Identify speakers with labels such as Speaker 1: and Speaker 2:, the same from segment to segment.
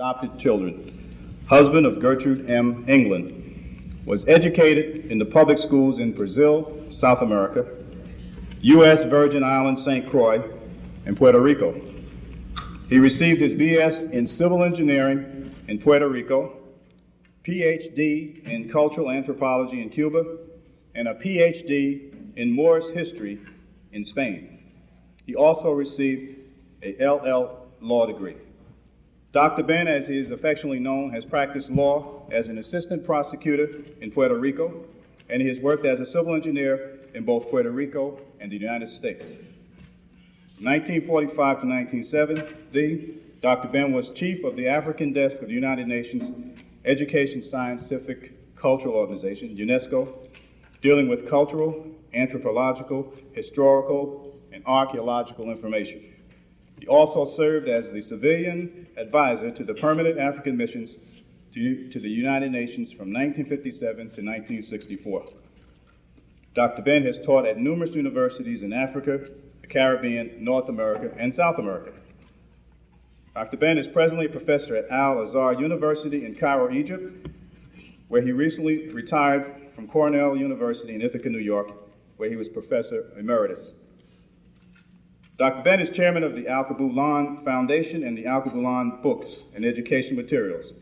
Speaker 1: Adopted children, husband of Gertrude M. England, was educated in the public schools in Brazil, South America, U.S. Virgin Islands, St. Croix, and Puerto Rico. He received his B.S. in civil engineering in Puerto Rico, Ph.D. in cultural anthropology in Cuba, and a Ph.D. in Moorish history in Spain. He also received a LL law degree. Dr. Ben, as he is affectionately known, has practiced law as an assistant prosecutor in Puerto Rico, and he has worked as a civil engineer in both Puerto Rico and the United States. From 1945 to 1970, Dr. Ben was chief of the African desk of the United Nations Education, Scientific, Cultural Organization, UNESCO, dealing with cultural, anthropological, historical, and archaeological information. He also served as the civilian advisor to the permanent African missions to the United Nations from 1957 to 1964. Dr. Ben has taught at numerous universities in Africa, the Caribbean, North America, and South America. Dr. Ben is presently a professor at Al-Azhar University in Cairo, Egypt, where he recently retired from Cornell University in Ithaca, New York, where he was professor emeritus. Dr. Ben is chairman of the Al-Qabulan Foundation and the Al-Qabulan Books and Education Materials.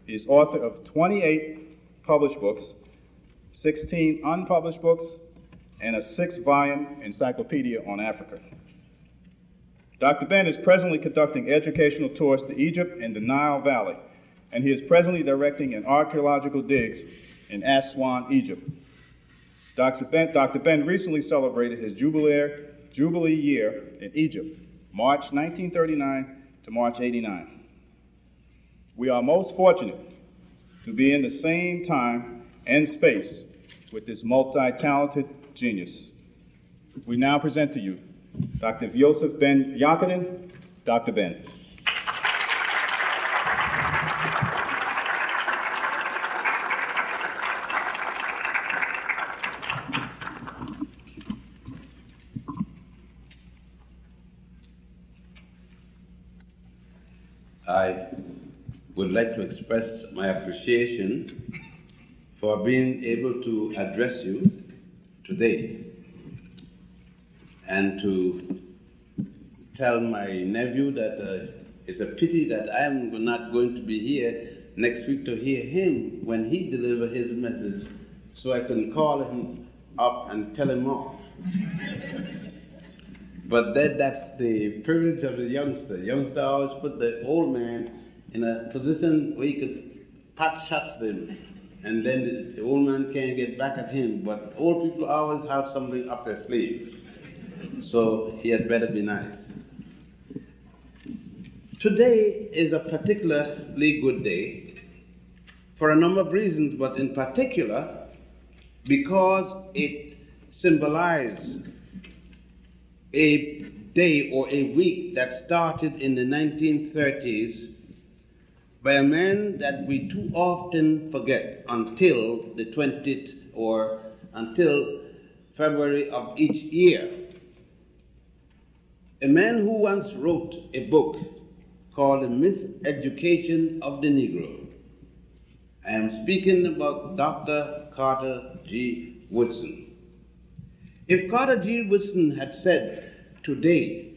Speaker 1: He is author of 28 published books, 16 unpublished books, and a 6-volume encyclopedia on Africa. Dr. Ben is presently conducting educational tours to Egypt and the Nile Valley, and he is presently directing an archaeological digs in Aswan, Egypt. Dr. Ben recently celebrated his Jubilee year in Egypt, March 1939 to March 89. We are most fortunate to be in the same time and space with this multi-talented genius. We now present to you Dr. Yosef Ben-Jochannan, Dr. Ben.
Speaker 2: I would like to express my appreciation for being able to address you today and to tell my nephew that it's a pity that I'm not going to be here next week to hear him when he delivers his message, so I can call him up and tell him off. But that's the privilege of the youngster. The youngster always put the old man in a position where he could pot shots them, and then the old man can't get back at him. But old people always have something up their sleeves, so he had better be nice. Today is a particularly good day for a number of reasons, but in particular because it symbolizes a day or a week that started in the 1930s by a man that we too often forget until the 20th or until February of each year. A man who once wrote a book called The Miseducation of the Negro. I am speaking about Dr. Carter G. Woodson. If Carter G. Woodson had said, today,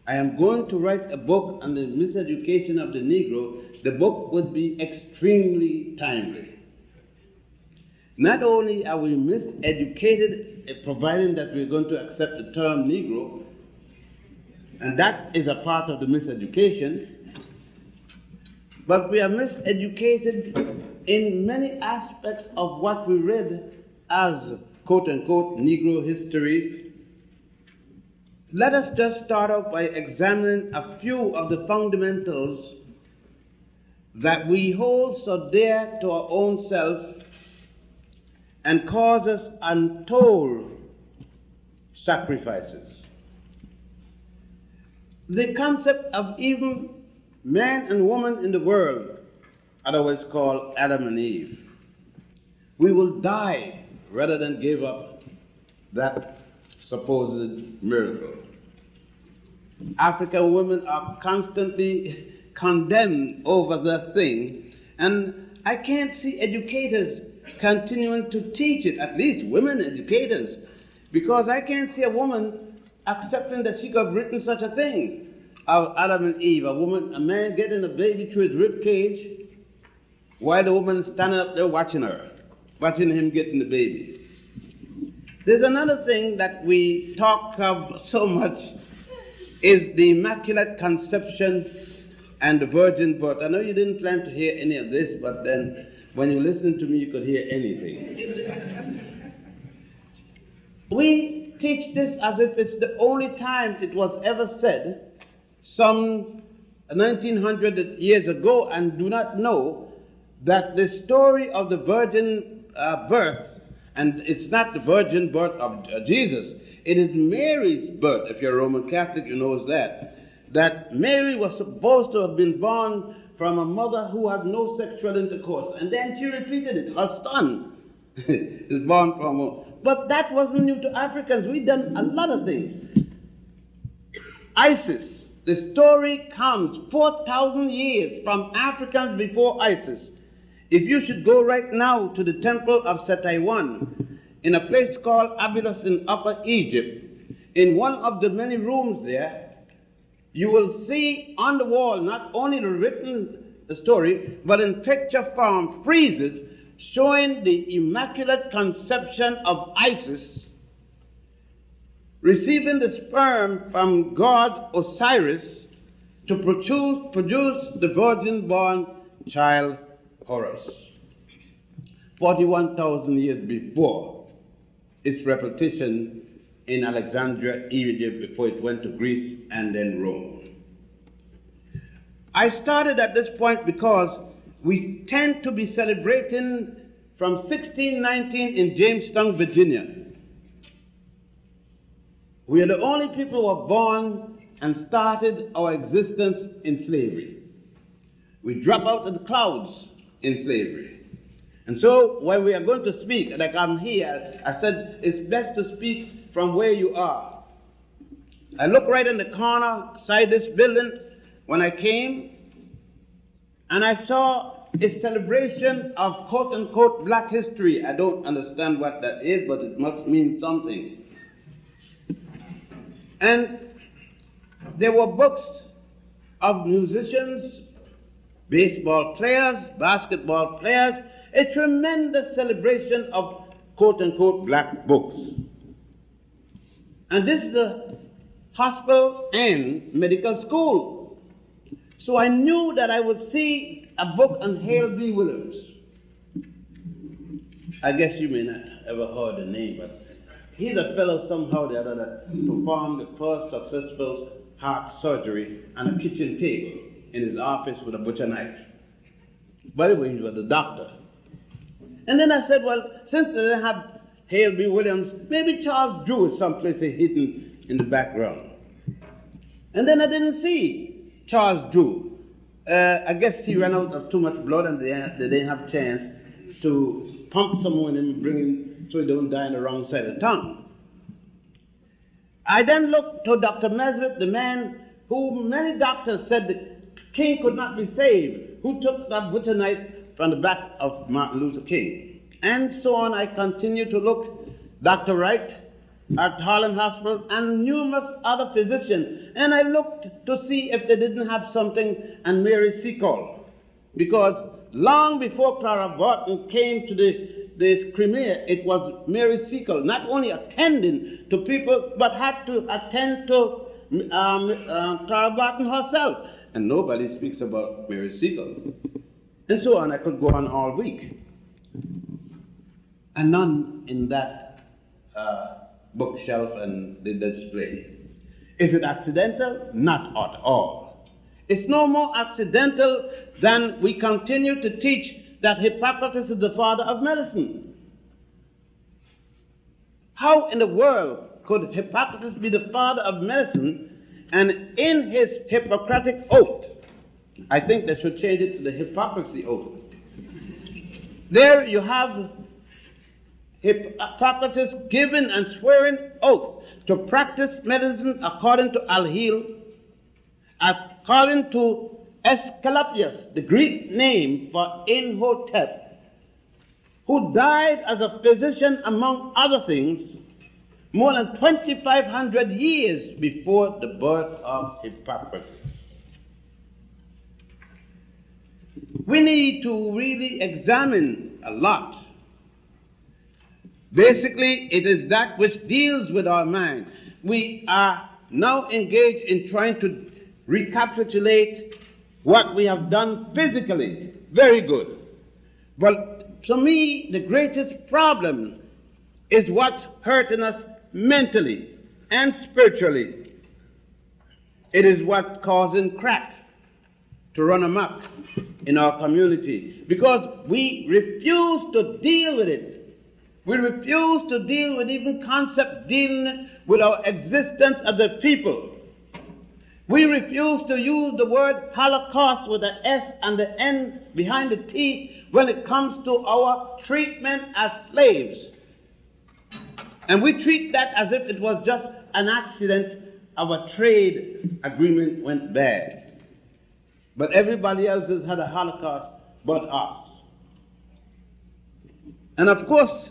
Speaker 2: I am going to write a book on the miseducation of the Negro, the book would be extremely timely. Not only are we miseducated, providing that we're going to accept the term Negro, and that is a part of the miseducation, but we are miseducated in many aspects of what we read as quote-unquote Negro history. Let us just start off by examining a few of the fundamentals that we hold so dear to our own self and cause us untold sacrifices. The concept of even man and woman in the world, otherwise called Adam and Eve. We will die rather than give up that supposed miracle. African women are constantly condemned over that thing, and I can't see educators continuing to teach it, at least women educators, because I can't see a woman accepting that she could have written such a thing. Of Adam and Eve, a man getting a baby through his rib cage, while the woman standing up there watching him getting the baby. There's another thing that we talk of so much, is the Immaculate Conception and the virgin birth. I know you didn't plan to hear any of this, but then when you listen to me, you could hear anything. We teach this as if it's the only time it was ever said, some 1900 years ago, and do not know that the story of the virgin birth, and it's not the virgin birth of Jesus, it is Mary's birth. If you're a Roman Catholic, you know that Mary was supposed to have been born from a mother who had no sexual intercourse, and then she repeated it. Her son is born from her. But that wasn't new to Africans. We've done a lot of things. Isis, the story comes 4,000 years from Africans before Isis. If you should go right now to the temple of Set-I-Wan, in a place called Abydos in Upper Egypt, in one of the many rooms there, you will see on the wall not only the written story, but in picture form friezes showing the Immaculate Conception of Isis receiving the sperm from god Osiris to produce the virgin-born child Horus. 41,000 years before its repetition in Alexandria, Egypt, before it went to Greece and then Rome. I started at this point because we tend to be celebrating from 1619 in Jamestown, Virginia. We are the only people who were born and started our existence in slavery. We drop out of the clouds in slavery. And so when we are going to speak, like I'm here, I said it's best to speak from where you are. I looked right in the corner beside this building when I came, and I saw a celebration of quote-unquote black history. I don't understand what that is, but it must mean something. And there were books of musicians, baseball players, basketball players, a tremendous celebration of quote-unquote black books. And this is a hospital and medical school. So I knew that I would see a book on Hale B. Williams. I guess you may not ever heard the name, but he's a fellow somehow or the other that performed the first successful heart surgery on a kitchen table in his office with a butcher knife. By the way, he was a doctor. And then I said, well, since they didn't have Hale B. Williams, maybe Charles Drew is someplace hidden in the background. And then I didn't see Charles Drew. I guess he ran out of too much blood and they didn't have a chance to pump some more in him and bring him so he don't die on the wrong side of the tongue. I then looked to Dr. Nesbitt, the man who many doctors said the king could not be saved, who took that butcher knife from the back of Martin Luther King. And so on, I continued to look. Dr. Wright at Harlem Hospital and numerous other physicians. And I looked to see if they didn't have something on Mary Seacole. Because long before Clara Barton came to the Crimea, it was Mary Seacole, not only attending to people, but had to attend to Clara Barton herself. And nobody speaks about Mary Seacole. And so on, I could go on all week. And none in that bookshelf and the display. Is it accidental? Not at all. It's no more accidental than we continue to teach that Hippocrates is the father of medicine. How in the world could Hippocrates be the father of medicine, and in his Hippocratic oath, I think they should change it to the hypocrisy oath. There you have Hippocrates given and swearing oath to practice medicine according to Al-Hil, according to Asclepius, the Greek name for Imhotep, who died as a physician, among other things, more than 2,500 years before the birth of Hippocrates. We need to really examine a lot. Basically, it is that which deals with our mind. We are now engaged in trying to recapitulate what we have done physically. Very good. But to me, the greatest problem is what's hurting us mentally and spiritually. It is what's causing crack to run amok in our community, because we refuse to deal with it. We refuse to deal with even concept dealing with our existence as a people. We refuse to use the word Holocaust with the S and the N behind the T when it comes to our treatment as slaves. And we treat that as if it was just an accident of a trade agreement went bad. But everybody else has had a Holocaust but us. And of course,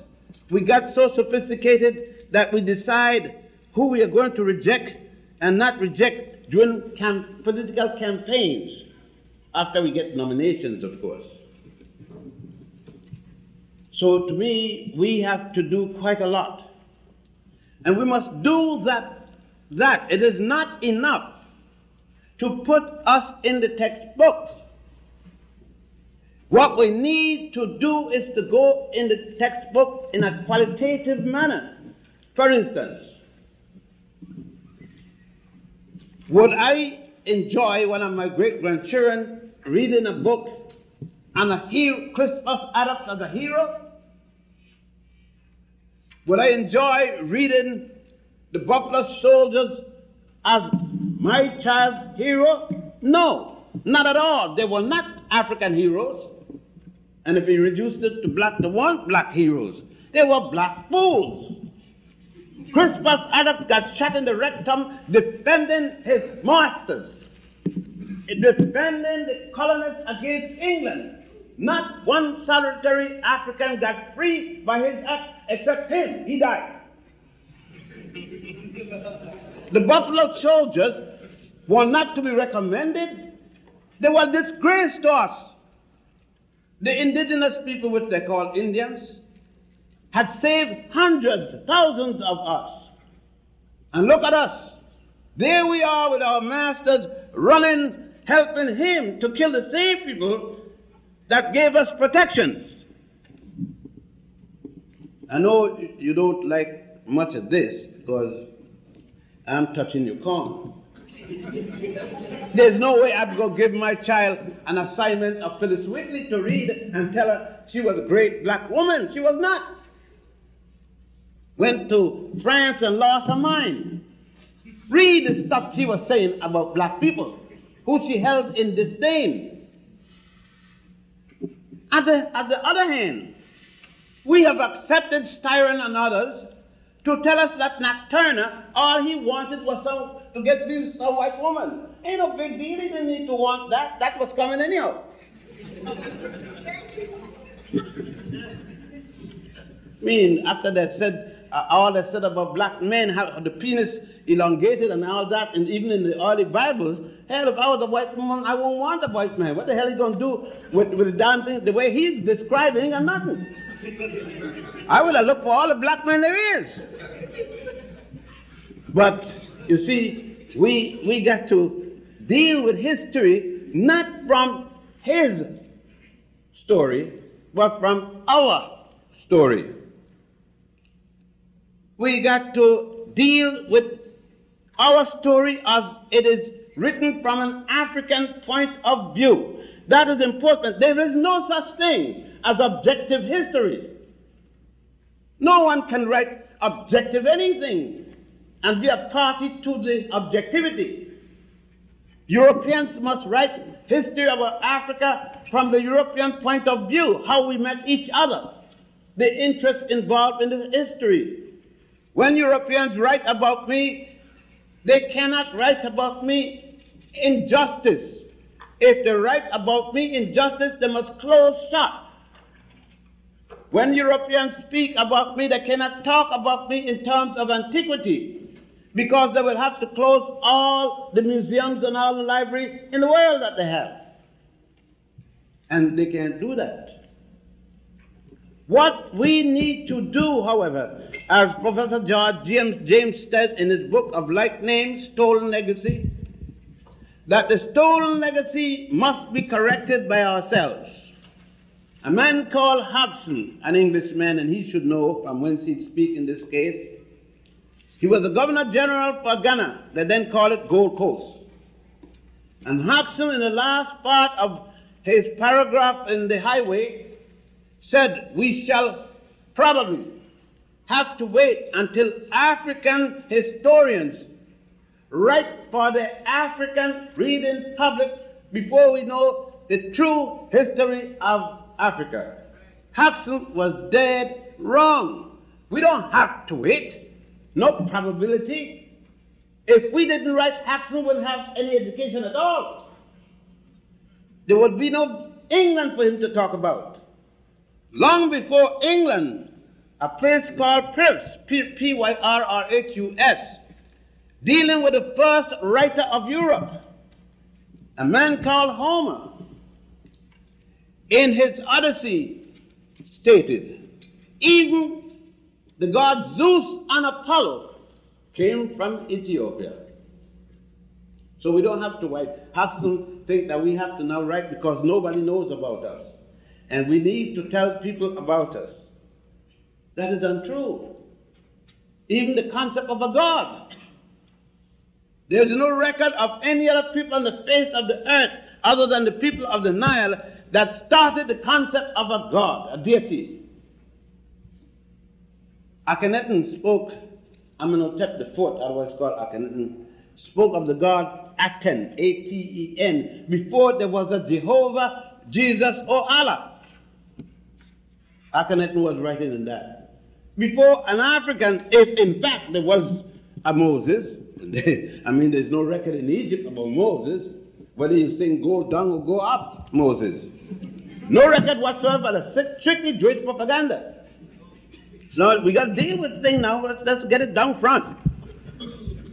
Speaker 2: we got so sophisticated that we decide who we are going to reject and not reject during political campaigns, after we get nominations, of course. So to me, we have to do quite a lot. And we must do that. It is not enough to put us in the textbooks. What we need to do is to go in the textbook in a qualitative manner. For instance, would I enjoy one of my great-grandchildren reading a book on a hero, Christopher Adams as a hero? Would I enjoy reading the Buffalo Soldiers as my child's hero? No, not at all. They were not African heroes. And if you reduced it to black, they weren't black heroes. They were black fools. Christopher Adams got shot in the rectum defending his masters, defending the colonists against England. Not one solitary African got free by his act except him. He died. The Buffalo Soldiers were not to be recommended. They were a disgrace to us. The indigenous people, which they call Indians, had saved hundreds, thousands of us. And look at us. There we are with our masters running, helping him to kill the same people that gave us protection. I know you don't like much of this because I'm touching your corn. There's no way I'd go give my child an assignment of Phyllis Whitley to read and tell her she was a great black woman. She was not. Went to France and lost her mind. Read the stuff she was saying about black people, who she held in disdain. At the other hand, we have accepted Styron and others to tell us that Nat Turner, all he wanted was to get with some white woman. Ain't no big deal, he didn't need to want that. That was coming anyhow. I mean, after that said, all that said about black men, how the penis elongated and all that, and even in the early Bibles, hell, if I was a white woman, I won't want a white man. What the hell are you going to do with the damn thing? The way he's describing or nothing. I would have looked for all the black men there is. But, you see, we got to deal with history not from his story, but from our story. We got to deal with our story as it is written from an African point of view. That is important. There is no such thing as objective history. No one can write objective anything and be a party to the objectivity. Europeans must write history of Africa from the European point of view, how we met each other, the interests involved in this history. When Europeans write about me, they cannot write about me injustice. If they write about me in justice, they must close shop. When Europeans speak about me, they cannot talk about me in terms of antiquity, because they will have to close all the museums and all the libraries in the world that they have. And they can't do that. What we need to do, however, as Professor George James said in his book of like names, Stolen Legacy, that the stolen legacy must be corrected by ourselves. A man called Hodgson, an Englishman, and he should know from whence he'd speak in this case, he was the Governor General for Ghana. They then called it Gold Coast. And Hodgson, in the last part of his paragraph in the highway, said we shall probably have to wait until African historians write for the African reading public before we know the true history of Africa. Hodgson was dead wrong. We don't have to wait. No probability. If we didn't write, Hodgson wouldn't have any education at all. There would be no England for him to talk about. Long before England, a place called Pyrrhus, Pyrrhus, dealing with the first writer of Europe, a man called Homer, in his Odyssey stated, even the god Zeus and Apollo came from Ethiopia. So we don't have to write. Hodgson think that we have to now write because nobody knows about us. And we need to tell people about us. That is untrue. Even the concept of a God. There is no record of any other people on the face of the earth other than the people of the Nile that started the concept of a God, a deity. Akhenaten spoke, Amenhotep IV, otherwise called Akhenaten, spoke of the God Aten, A-T-E-N, before there was a Jehovah, Jesus, or Allah. Akhenaten was writing in that. Before an African, if in fact there was a Moses, I mean there's no record in Egypt about Moses, whether you sing go down or go up Moses. No record whatsoever, that's strictly Jewish propaganda. Now we got to deal with the thing now, let's get it down front.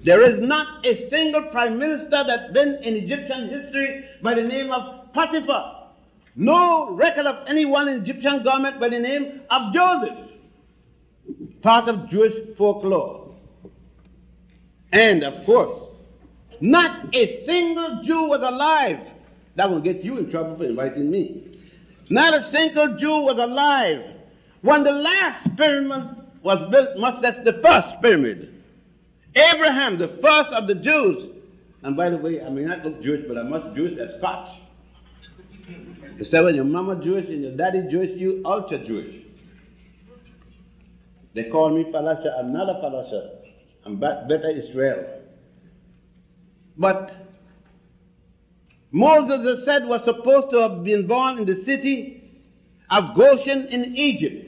Speaker 2: There is not a single prime minister that's been in Egyptian history by the name of Potiphar. No record of anyone in Egyptian government by the name of Joseph, part of Jewish folklore. And of course, not a single Jew was alive. That will get you in trouble for inviting me. Not a single Jew was alive when the last pyramid was built, much less the first pyramid. Abraham, the first of the Jews, and by the way, I may not look Jewish, but I'm much Jewish as Scotch. You say when your mama Jewish and your daddy Jewish, you ultra Jewish. They call me Falasha. I'm not a Falasha. I'm better Israel. But Moses, it said, was supposed to have been born in the city of Goshen in Egypt.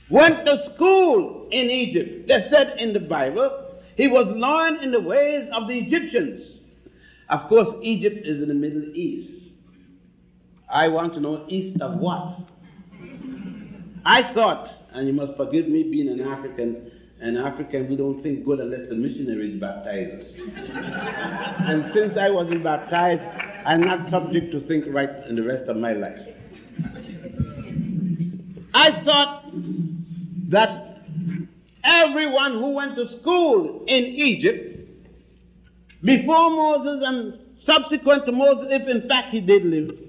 Speaker 2: Went to school in Egypt. They said in the Bible, he was learned in the ways of the Egyptians. Of course, Egypt is in the Middle East. I want to know east of what? I thought, and you must forgive me being an African, we don't think good unless the missionaries baptize us. And since I wasn't baptized, I'm not subject to think right in the rest of my life. I thought that everyone who went to school in Egypt, before Moses and subsequent to Moses, if in fact he did live,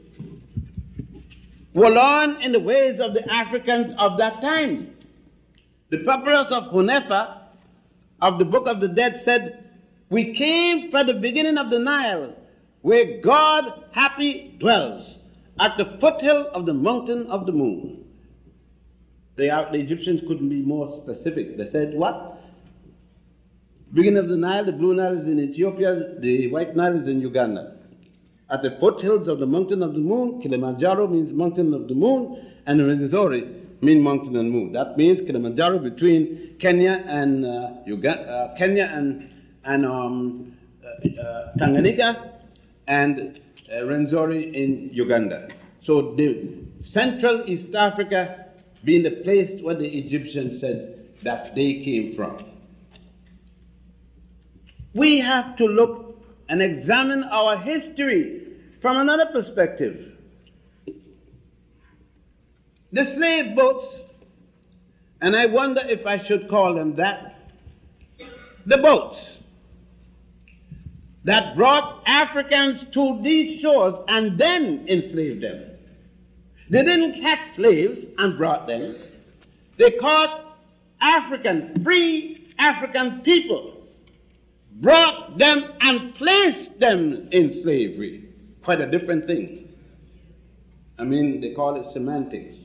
Speaker 2: were learned in the ways of the Africans of that time. The papyrus of Hunefa of the Book of the Dead said, we came from the beginning of the Nile, where God happy dwells, at the foothill of the mountain of the moon. The Egyptians couldn't be more specific. They said, what? Beginning of the Nile, the Blue Nile is in Ethiopia, the White Nile is in Uganda. At the foothills of the mountain of the moon, Kilimanjaro means mountain of the moon, and Rwenzori means mountain and moon. That means Kilimanjaro between Kenya and Tanganyika, and Rwenzori in Uganda. So the Central East Africa being the place where the Egyptians said that they came from. We have to look and examine our history from another perspective. The slave boats, and I wonder if I should call them that, the boats that brought Africans to these shores and then enslaved them. They didn't catch slaves and brought them. They caught free African people, brought them and placed them in slavery. Quite a different thing. I mean, they call it semantics.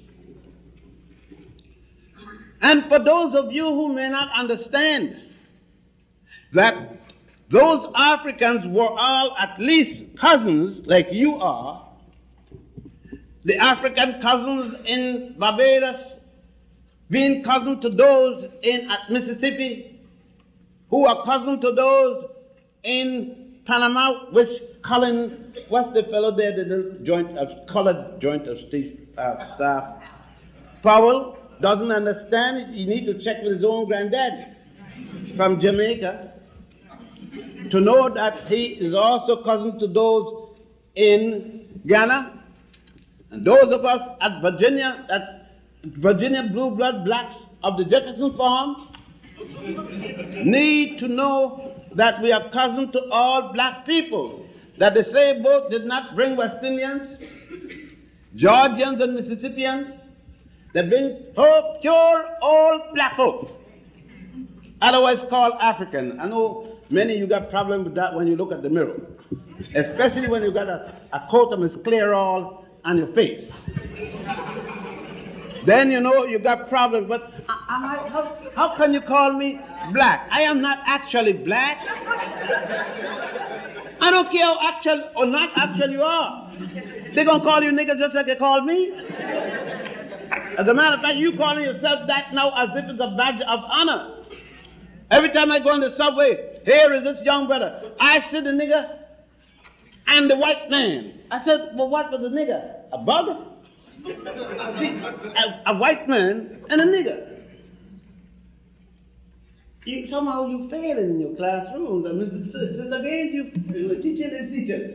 Speaker 2: And for those of you who may not understand that those Africans were all at least cousins like you are, the African cousins in Barbados being cousin to those at Mississippi, who are cousin to those in Panama, which Colin, what's the fellow there, the colored joint of staff, Powell, doesn't understand. You need to check with his own granddaddy from Jamaica to know that he is also cousin to those in Ghana. And those of us at Virginia blue blood blacks of the Jefferson Farm need to know that we are cousin to all black people, that the slave boat did not bring West Indians, Georgians and Mississippians. They bring pure old black folk, otherwise called African. I know many of you got problems with that when you look at the mirror, especially when you got a coat of scleral on your face. Then you know you got problems. But how can you call me black? I am not actually black. I don't care how actual or not actual you are. They're going to call you nigger just like they called me. As a matter of fact, you calling yourself that now as if it's a badge of honor. Every time I go on the subway, here is this young brother. I see the nigger and the white man. I said, well, what was a nigger? A bug? See, a white man and a nigger. Somehow you failing in your classrooms. Mr. Gaines, you teaching these teachers.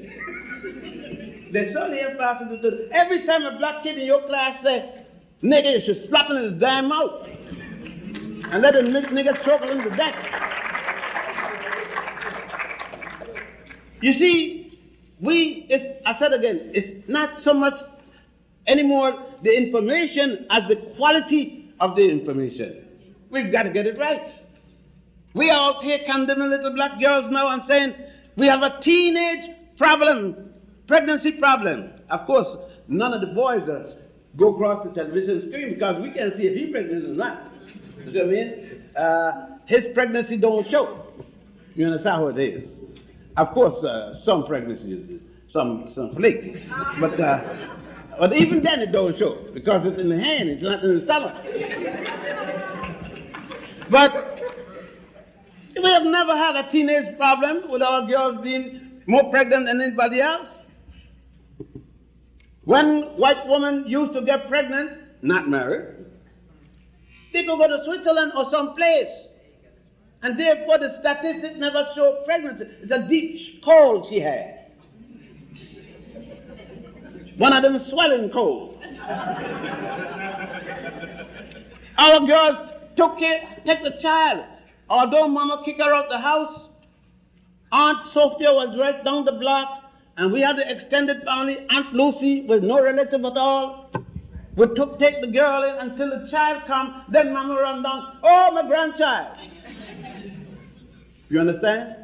Speaker 2: They certainly emphasize it. Every time a black kid in your class says, nigga, you should slap him in his damn mouth and let him nigga choke him to death. You see, I said again, it's not so much anymore the information as the quality of the information. We've got to get it right. We are out here condemning little black girls now and saying we have a teenage problem, pregnancy problem. Of course, none of the boys go across the television screen because we can't see if he's pregnant or not. You see what I mean? His pregnancy don't show. You understand how it is? Of course, some pregnancies, some flaky, but even then it don't show because it's in the hand, it's not in the stomach. But we have never had a teenage problem with our girls being more pregnant than anybody else. When white women used to get pregnant, not married, people go to Switzerland or someplace, and therefore the statistics never show pregnancy. It's a deep cold she had. One of them swelling cold. Our girls take the child. Although mama kicked her out the house, Aunt Sophia was right down the block, and we had the extended family. Aunt Lucy was no relative at all. We take the girl in until the child come, then mama run down, oh, my grandchild. You understand?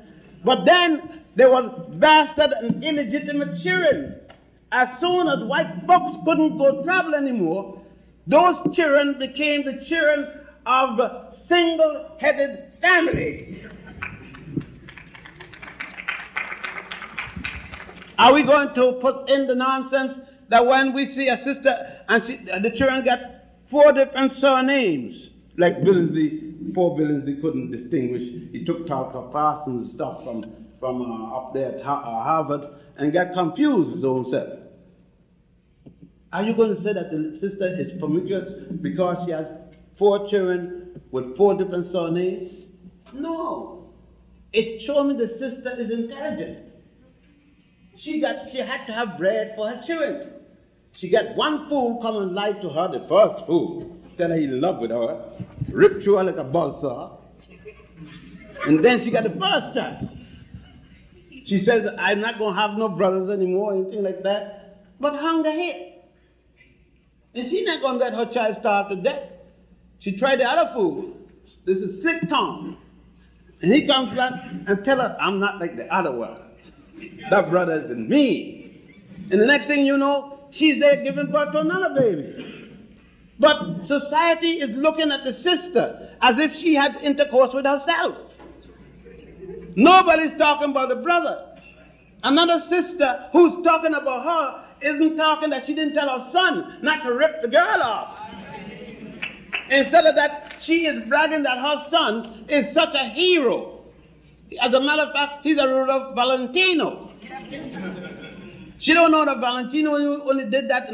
Speaker 2: But then there was bastard and illegitimate children. As soon as white folks couldn't go travel anymore, those children became the children of a single-headed family. Are we going to put in the nonsense that when we see a sister and the children got 4 different surnames, like Billingsley, poor Billingsley couldn't distinguish. He took Talcott Parsons stuff from up there at Harvard, and got confused his own self. Are you going to say that the sister is promiscuous because she has 4 children with 4 different surnames? No. It showed me the sister is intelligent. She had to have bread for her children. She got one fool come and lie to her, the first fool, tell her he's in love with her, rip through her like a buzzsaw, and then she got the first chance. She says, I'm not going to have no brothers anymore, anything like that, but hunger hit. And she's not going to let her child starve to death. She tried the other fool. This is Slick Tom. And he comes back and tell her, I'm not like the other one. That brother is in me. And the next thing you know, she's there giving birth to another baby. But society is looking at the sister as if she had intercourse with herself. Nobody's talking about the brother. Another sister who's talking about her isn't talking that she didn't tell her son not to rip the girl off. Instead of that, she is bragging that her son is such a hero. As a matter of fact, he's a Rudolph Valentino. She don't know that Valentino only did that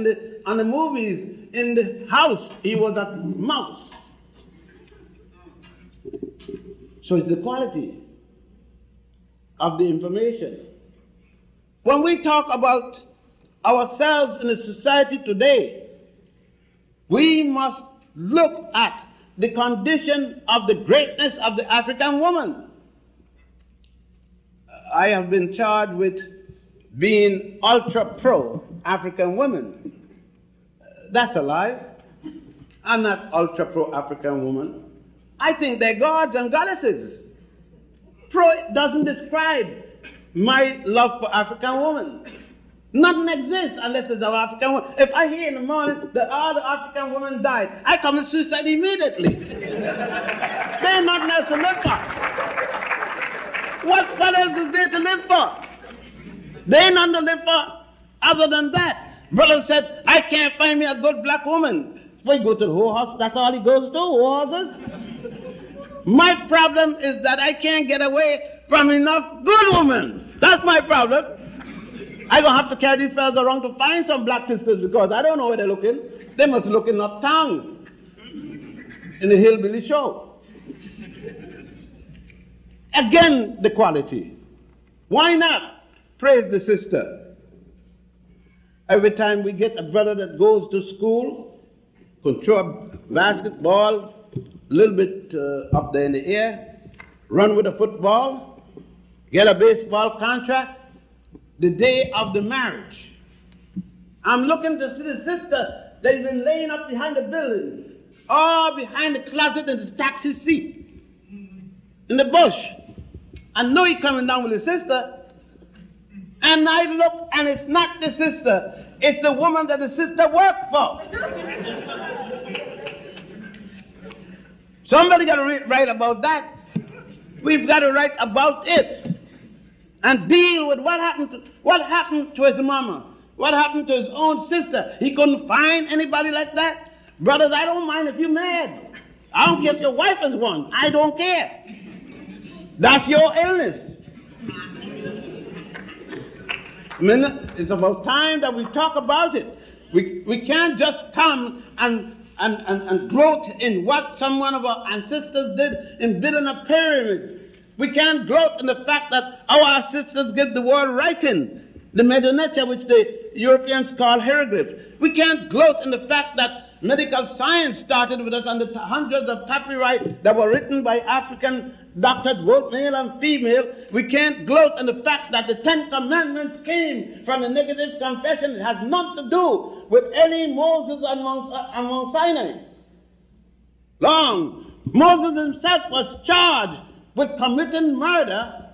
Speaker 2: on the movies. In the house, he was a mouse. So it's the quality of the information. When we talk about ourselves in the society today, we must look at the condition of the greatness of the African woman. I have been charged with being ultra pro African women. That's a lie. I'm not ultra pro African woman. I think they're gods and goddesses. Pro doesn't describe my love for African women. Nothing exists unless there's an African woman. If I hear in the morning that all the African women died, I commit suicide immediately. There's nothing else to live for. What else is there to live for? There ain't nothing to live for other than that. Brother said, I can't find me a good black woman. We go to the whorehouse, that's all he goes to, whorehouses. My problem is that I can't get away from enough good women. That's my problem. I'm going to have to carry these fellas around to find some black sisters because I don't know where they're looking. They must be looking uptown in the hillbilly show. Again, the quality. Why not praise the sister? Every time we get a brother that goes to school, control basketball, a little bit up there in the air, run with a football, get a baseball contract, the day of the marriage. I'm looking to see the sister that's been laying up behind the building, or behind the closet in the taxi seat, in the bush. I know he's coming down with his sister, and I look, and it's not the sister, it's the woman that the sister worked for. Somebody got to write about that. We've got to write about it and deal with what happened to his mama, what happened to his own sister. He couldn't find anybody like that. Brothers, I don't mind if you're mad. I don't care if your wife is one. I don't care. That's your illness. I mean, it's about time that we talk about it. We can't just come and gloat in what some one of our ancestors did in building a pyramid. We can't gloat in the fact that our ancestors gave the word writing, the Medunetcha, which the Europeans call hieroglyphs. We can't gloat in the fact that medical science started with us, and the hundreds of papyri that were written by African doctors, both male and female. We can't gloat in the fact that the 10 Commandments came from the negative confession. It has nothing to do with any Moses on Mount Sinai. Moses himself was charged with committing murder,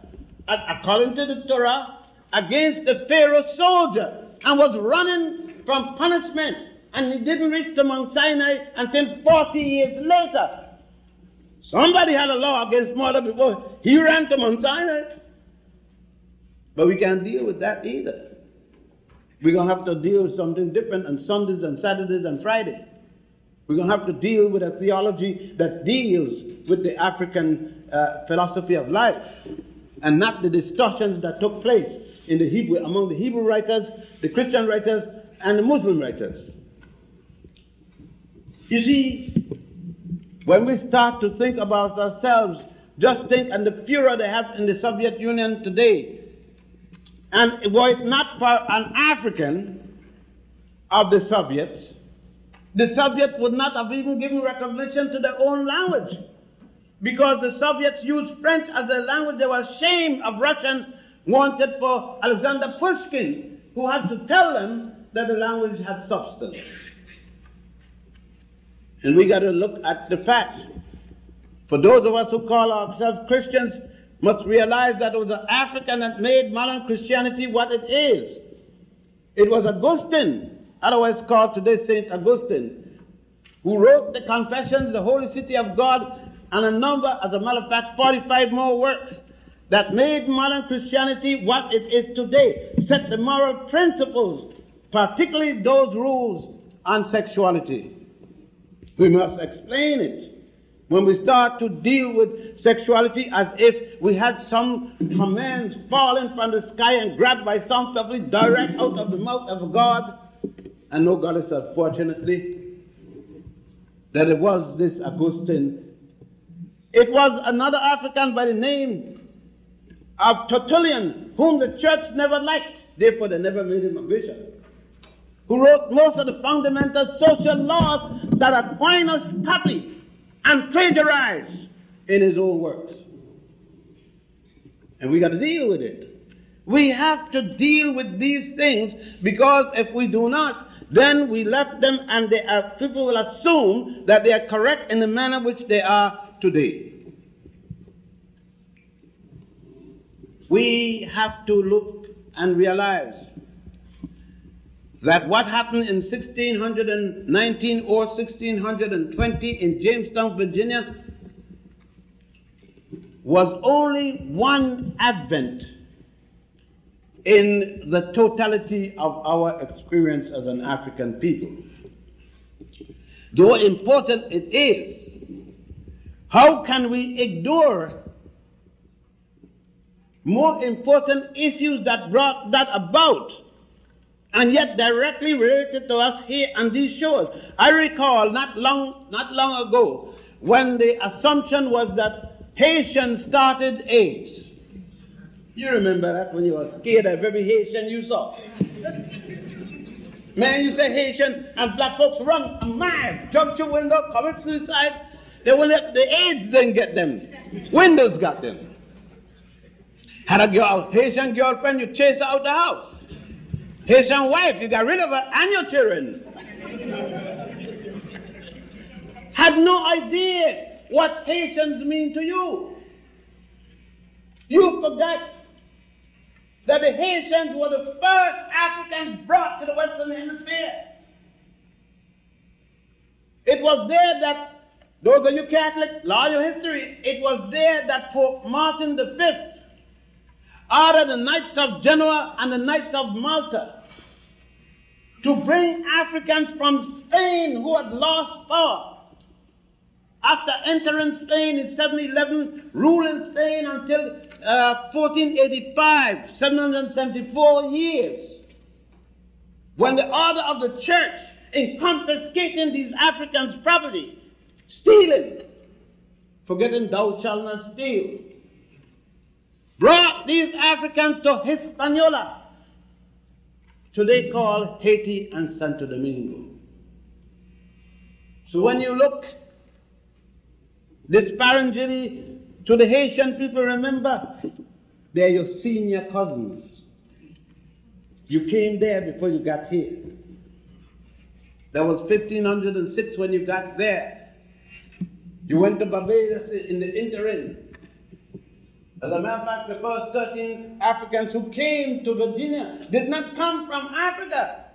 Speaker 2: according to the Torah, against the Pharaoh soldier, and was running from punishment, and he didn't reach to Mount Sinai until 40 years later. Somebody had a law against murder before he ran to Mount Sinai. But we can't deal with that either. We're going to have to deal with something different on Sundays and Saturdays and Friday. We're going to have to deal with a theology that deals with the African philosophy of life, and not the distortions that took place in the Hebrew, among the Hebrew writers, the Christian writers, and the Muslim writers. You see, when we start to think about ourselves, just think on the furor they have in the Soviet Union today. And were it not for an African of the Soviets would not have even given recognition to their own language. Because the Soviets used French as a language. They were ashamed of Russian, wanted for Alexander Pushkin, who had to tell them that the language had substance. And we got to look at the facts. For those of us who call ourselves Christians, must realize that it was an African that made modern Christianity what it is. It was Augustine, otherwise called today Saint Augustine, who wrote the Confessions, the Holy City of God, and a number, as a matter of fact, 45 more works that made modern Christianity what it is today, set the moral principles, particularly those rules on sexuality. We must explain it. When we start to deal with sexuality as if we had some commands falling from the sky and grabbed by some people direct out of the mouth of God, and no, God is unfortunately that it was this Augustine. It was another African by the name of Tertullian, whom the church never liked, therefore they never made him a bishop, who wrote most of the fundamental social laws that Aquinas copied and plagiarized in his own works. And we got to deal with it. We have to deal with these things, because if we do not, then we left them and people will assume that they are correct in the manner which they are today. We have to look and realize that what happened in 1619 or 1620 in Jamestown, Virginia, was only one advent in the totality of our experience as an African people. Though important it is, how can we ignore more important issues that brought that about, and yet directly related to us here on these shores? I recall not long ago when the assumption was that Haitians started AIDS. You remember that, when you were scared of every Haitian you saw. Man, you say Haitian and black folks run a mile, jump through window, commit suicide. The AIDS didn't get them. Windows got them. Had a Haitian girlfriend, you chase her out the house. Haitian wife, you got rid of her and your children. Had no idea what Haitians mean to you. You forgot that the Haitians were the first Africans brought to the Western Hemisphere. It was there that, those of you Catholic, law your history, it was there that Pope Martin V ordered the Knights of Genoa and the Knights of Malta to bring Africans from Spain who had lost power. After entering Spain in 711, ruling Spain until 1485, 774 years, when the order of the church in confiscating these Africans' property, stealing, forgetting thou shalt not steal, brought these Africans to Hispaniola, today called Haiti and Santo Domingo. So when you look disparagingly to the Haitian people, remember, they're your senior cousins. You came there before you got here. That was 1506 when you got there. You went to Barbados in the interim. As a matter of fact, the first 13 Africans who came to Virginia did not come from Africa.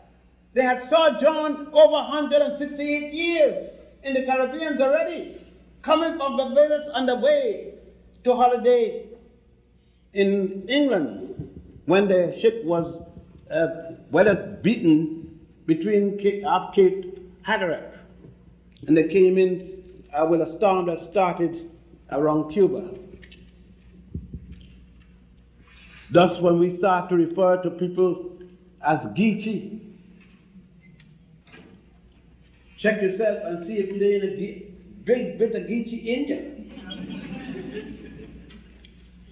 Speaker 2: They had sojourned over 168 years in the Caribbean already, coming from Barbados on the way to holiday in England when the ship was weather beaten between Cape Hatteras. And they came in with a storm that started around Cuba. Thus, when we start to refer to people as Geechee, check yourself and see if there ain't a big bit of Geechee in you.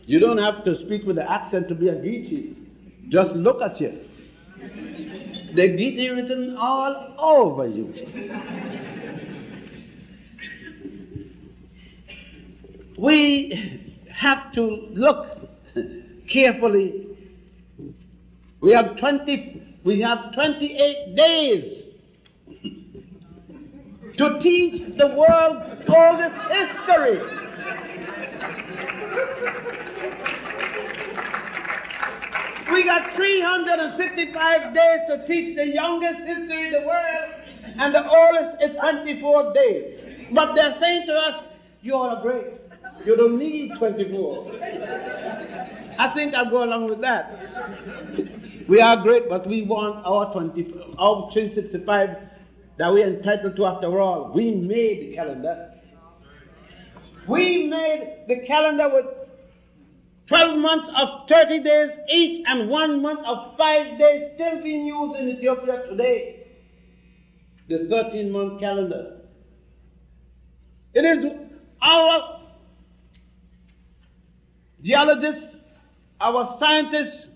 Speaker 2: You don't have to speak with the accent to be a Geechee. Just look at you. The Geechee written all over you. We have to look carefully. We have 28 days to teach the world's oldest history. We got 365 days to teach the youngest history in the world, and the oldest is 24 days. But they're saying to us, you all are great. You don't need 24. I think I'll go along with that. We are great, but we want our 365 that we're entitled to after all. We made the calendar. We made the calendar with 12 months of 30 days each and 1 month of 5 days still being used in Ethiopia today. The 13-month calendar. It is our geologists, our scientists,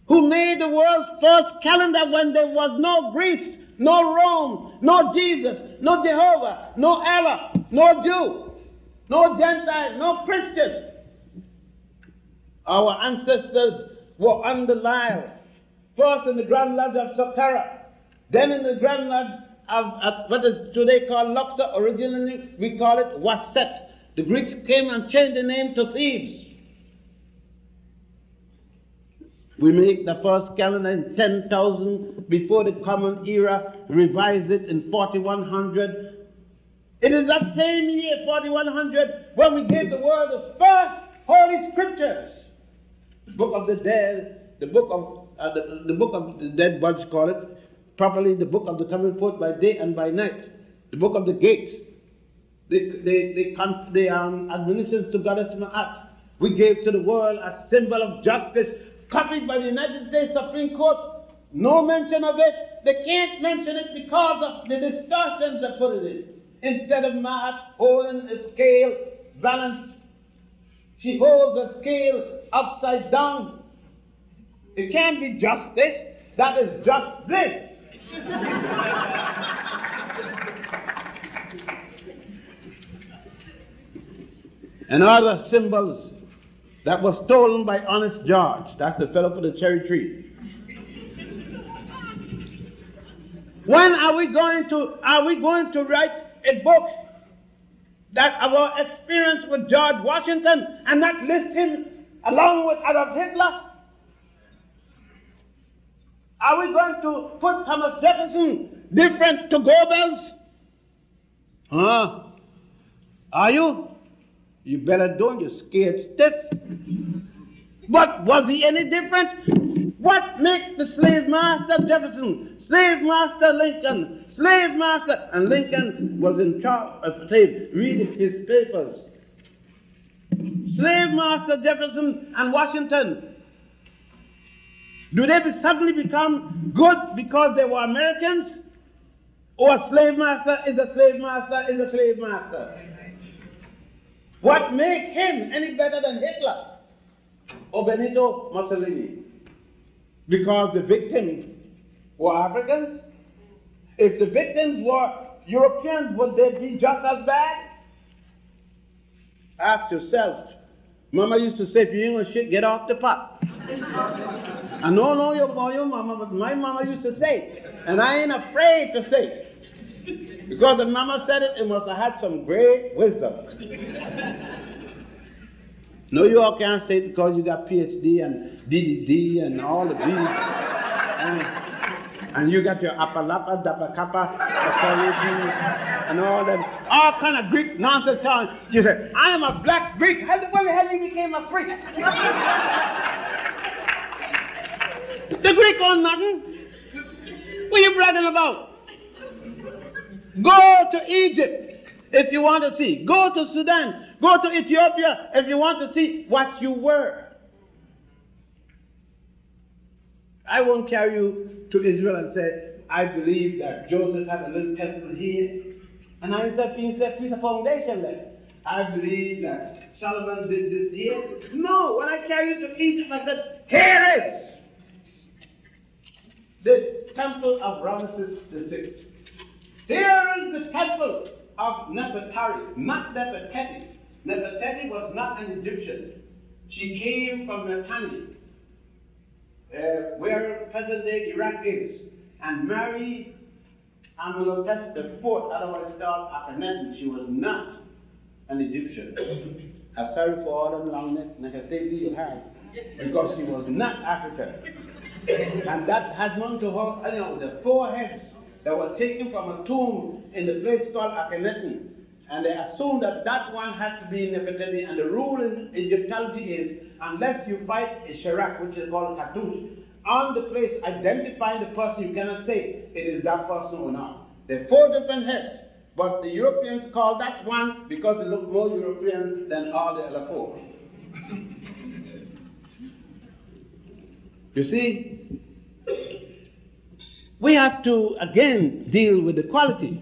Speaker 2: who made the world's first calendar when there was no Greece, no Rome, no Jesus, no Jehovah, no Allah, no Jew, no Gentile, no Christian. Our ancestors were on the Nile, first in the Grand Lodge of Saqqara, then in the Grand Lodge of what is today called Luxor. Originally we call it Waset. The Greeks came and changed the name to Thebes. We make the first calendar in 10,000 before the Common Era, revise it in 4100. It is that same year, 4100, when we gave the world the first Holy Scriptures. The Book of the Dead, the Book of the Dead, Budge call it, properly the Book of the Coming Forth by Day and by Night, the Book of the Gates, the admonitions to Goddess Ma'at. We gave to the world a symbol of justice, copied by the United States Supreme Court. No mention of it. They can't mention it because of the distortions that put it in. Instead of Ma'at holding a scale balance, she holds a scale upside down. It can't be justice. That is just this. And other symbols that was stolen by Honest George. That's the fellow for the cherry tree. When are we going to write a book that of our experience with George Washington and not list him along with Adolf Hitler? Are we going to put Thomas Jefferson different to Goebbels? Huh? Are you? You better don't, you're scared stiff. But was he any different? What makes the slave master Jefferson, slave master Lincoln, slave master, and Lincoln was in charge of slave, read his papers. Slave master Jefferson and Washington, do they suddenly become good because they were Americans? Or a slave master is a slave master is a slave master? What makes him any better than Hitler or Benito Mussolini? Because the victims were Africans? If the victims were Europeans, would they be just as bad? Ask yourself. Mama used to say, if you ain't gonna shit, get off the pot. I know your mama, but my mama used to say, and I ain't afraid to say it. Because if mama said it, it must have had some great wisdom. No, you all can't say it because you got PhD and DDD and all the B's. And you got your Apalapa, Dapakapa, and all that. All kind of Greek nonsense talking. You say, I am a black Greek. How the hell you became a freak? The Greek on nothing. What are you bragging about? Go to Egypt if you want to see. Go to Sudan. Go to Ethiopia if you want to see what you were. I won't carry you to Israel and say, I believe that Joseph had a little temple here, and I said, piece of foundation there. I believe that Solomon did this here. No, when I carry you to Egypt, I said, here is the temple of Ramesses VI. Here is the temple of Nefertari, not Nefertiti. Nefertiti was not an Egyptian. She came from Netanya, where present-day Iraq is, and married Amenhotep IV, otherwise called Akhenaten. She was not an Egyptian. I'm sorry for all them long Nefertiti you have, because she was not African. And that had none to her, you know, the 4 heads that were taken from a tomb in the place called Akhenaten. And they assumed that that one had to be Nefertiti. And the rule in Egyptology is, unless you fight a Shirak, which is called a Cartouche, on the place identifying the person, you cannot say it is that person or not. There are 4 different heads, but the Europeans call that one because it looked more European than all the other 4. You see, we have to again deal with equality.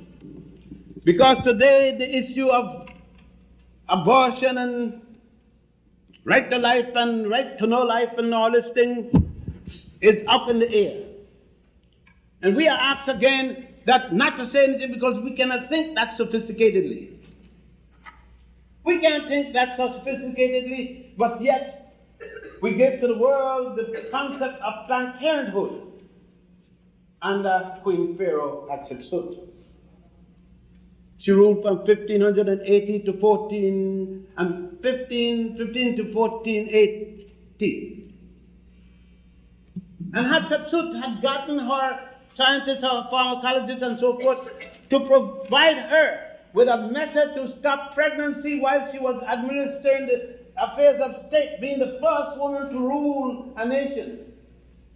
Speaker 2: Because today the issue of abortion and right to life and right to no life and all this thing is up in the air. And we are asked again that not to say anything because we cannot think that sophisticatedly. We can't think that so sophisticatedly, but yet we give to the world the concept of Planned Parenthood under Queen Pharaoh Hatshepsut. She ruled from 1580 to 15 to 1480. And Hatshepsut had gotten her scientists, her pharmacologists and so forth to provide her with a method to stop pregnancy while she was administering the affairs of state, being the first woman to rule a nation.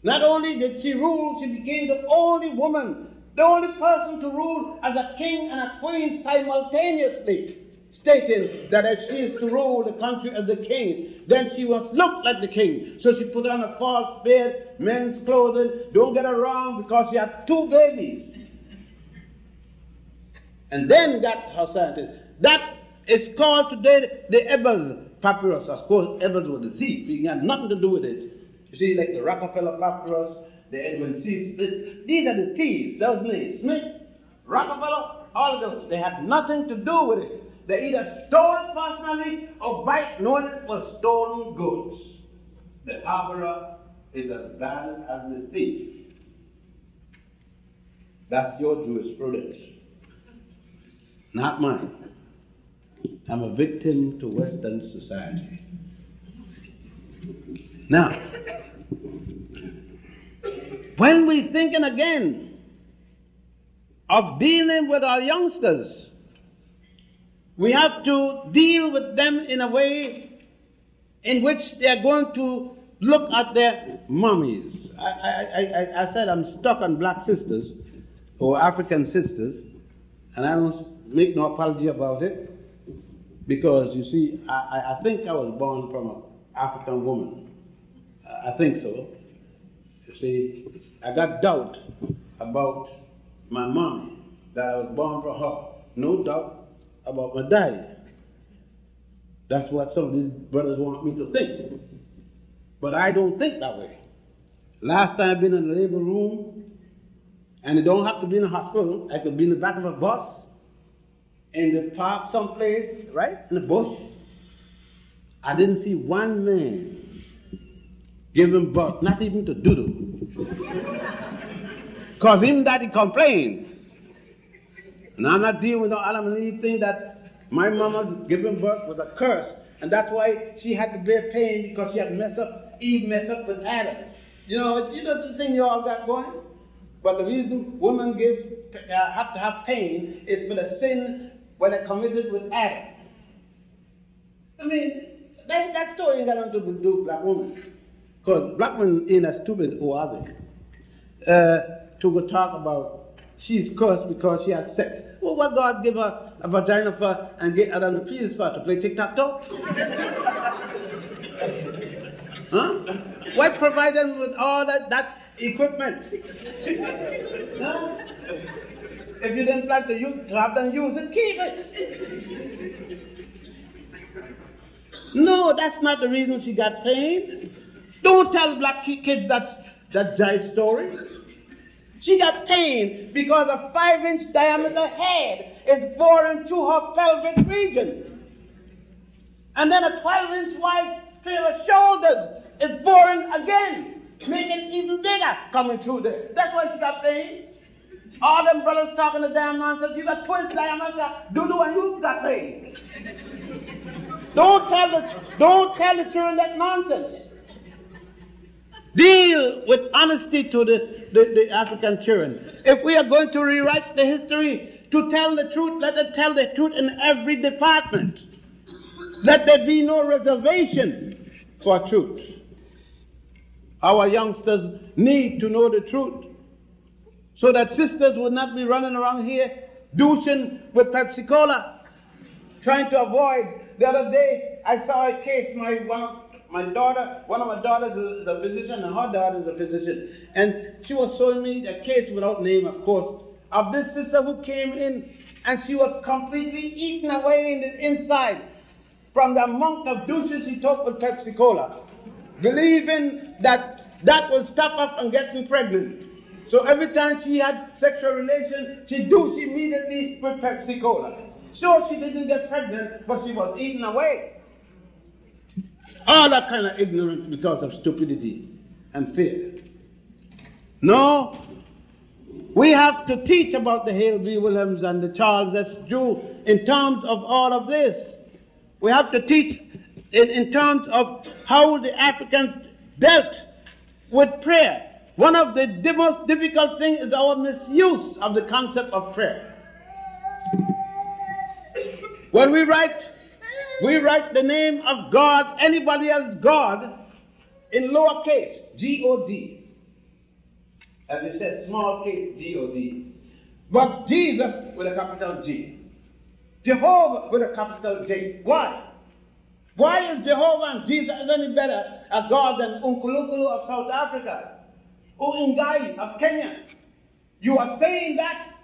Speaker 2: Not only did she rule, she became the only woman, the only person to rule as a king and a queen simultaneously, stating that if she is to rule the country as the king, then she must look like the king. So she put on a false beard, men's clothing, don't get her wrong, because she had 2 babies. And then got her scientist. That is called today the Ebers papyrus. Of course, Ebers was a thief. He had nothing to do with it. You see, like the Rockefeller papyrus, the Edwin C. Smith, these are the thieves. Those names, Smith, Rockefeller, all of those. They had nothing to do with it. They either stole it personally or by knowing it was stolen goods. The armorer is as bad as the thief. That's your jurisprudence, not mine. I'm a victim to Western society. Now, when we're thinking again of dealing with our youngsters, we have to deal with them in a way in which they are going to look at their mummies. I said I'm stuck on black sisters or African sisters, and I don't make no apology about it, because you see, I think I was born from an African woman. I think so. You see, I got doubt about my mommy, that I was born from her. No doubt about my daddy. That's what some of these brothers want me to think. But I don't think that way. Last time I've been in the labor room, and it don't have to be in a hospital, I could be in the back of a bus, in the park someplace, right, in the bush. I didn't see one man giving birth, not even to doodle. Because him daddy complains. And I'm not dealing with no Adam and Eve thing that my mama's giving birth was a curse. And that's why she had to bear pain, because she had Eve messed up with Adam. You know the thing you all got going? But the reason women have to have pain is for the sin when they committed with Adam. I mean, that story ain't got nothing to do with black women. Because black women ain't as stupid, or are they? To go talk about she's cursed because she had sex. Well, what God give her a vagina for and get Adam the penis for? To play tic-tac-toe? Huh? What provide them with all that equipment. No? If you didn't plan to have them use it, keep it. No, that's not the reason she got paid. Don't tell black kids that jive story. She got pain because a 5-inch diameter head is boring through her pelvic region. And then a 12-inch wide pair of shoulders is boring again, making it even bigger coming through there. That's why she got pain. All them brothers talking the damn nonsense. You got 2-inch diameter, doo-doo, and you got pain. Don't tell the children that nonsense. Deal with honesty to the African children. If we are going to rewrite the history to tell the truth, let us tell the truth in every department. Let there be no reservation for truth. Our youngsters need to know the truth so that sisters would not be running around here douching with Pepsi Cola, trying to avoid. The other day, I saw a case, one of my daughters is a physician, and her daughter is a physician. And she was showing me a case, without name, of course, of this sister who came in, and she was completely eaten away in the inside from the amount of douches she took with Pepsi Cola, believing that would stop her from getting pregnant. So every time she had sexual relations, she douched immediately with Pepsi Cola. Sure, she didn't get pregnant, but she was eaten away. All that kind of ignorance because of stupidity and fear. No, we have to teach about the Hale B. Williams and the Charles S. Drew in terms of all of this. We have to teach in terms of how the Africans dealt with prayer. One of the most difficult things is our misuse of the concept of prayer. When we write the name of God, anybody else God, in lowercase, G-O-D. As it says, small case, G-O-D. But Jesus with a capital G. Jehovah with a capital J. Why? Why is Jehovah and Jesus any better a God than Unkulunkulu of South Africa? Uingai of Kenya? You are saying that?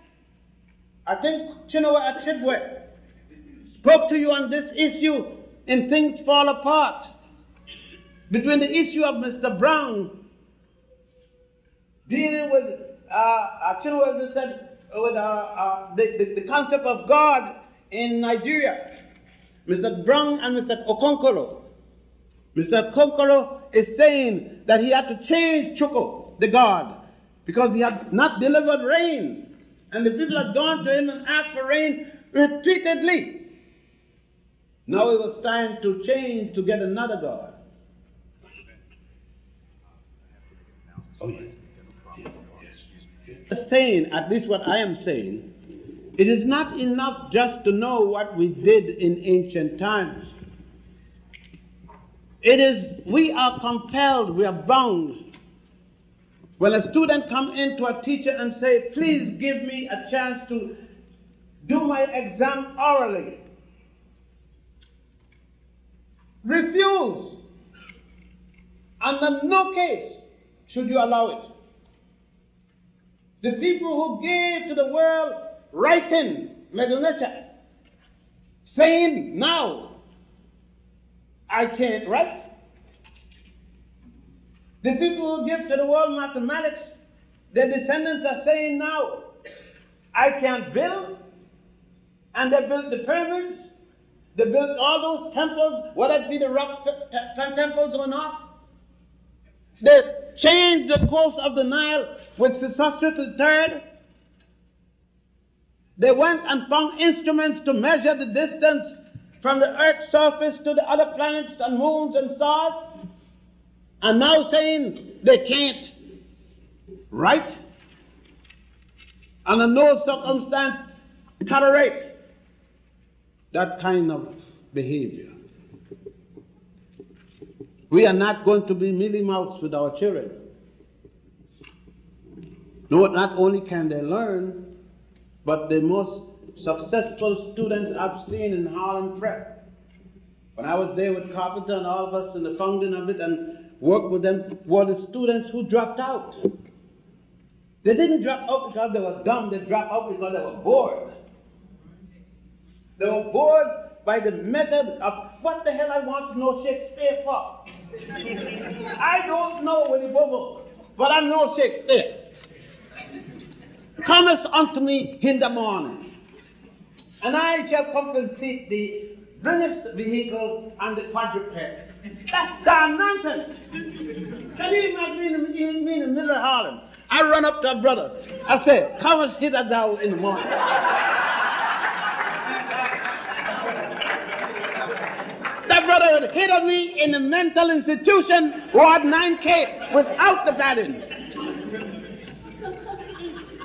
Speaker 2: I think Chinua Achebe spoke to you on this issue in Things Fall Apart. Between the issue of Mr. Brown dealing with, Chinua said, with the concept of God in Nigeria. Mr. Brown and Mr. Okonkoro. Mr. Okonkoro is saying that he had to change Chuko, the God, because he had not delivered rain. And the people had gone to him and asked for rain repeatedly. Now it was time to change to get another God. Oh, yes. Yes. Saying, at least what I am saying, it is not enough just to know what we did in ancient times. It is, we are compelled, we are bound. When a student comes in to a teacher and say, please give me a chance to do my exam orally, refuse. Under no case should you allow it. The people who gave to the world writing, Medunecha, saying now, I can't write. The people who give to the world mathematics, their descendants are saying now, I can't build. And they built the pyramids, they built all those temples, whether it be the rock temples or not. They changed the course of the Nile with Sesostris III. They went and found instruments to measure the distance from the Earth's surface to the other planets and moons and stars, and now saying they can't write, and in no circumstance tolerate that kind of behavior. We are not going to be mealy mouths with our children. No, not only can they learn, but the most successful students I've seen in Harlem Prep, when I was there with Carpenter and all of us in the founding of it and worked with them, were the students who dropped out. They didn't drop out because they were dumb. They dropped out because they were bored. They were bored by the method of what the hell I want to know Shakespeare for. I don't know Willie Bobo, but I know Shakespeare. Comest unto me in the morning, and I shall compensate thee, bringest vehicle and the quadruped. That's damn nonsense. Can you imagine me in the middle of Harlem? I run up to a brother. I say, comest hither thou in the morning. That brother would hit on me in the mental institution, Ward 9K, without the padding.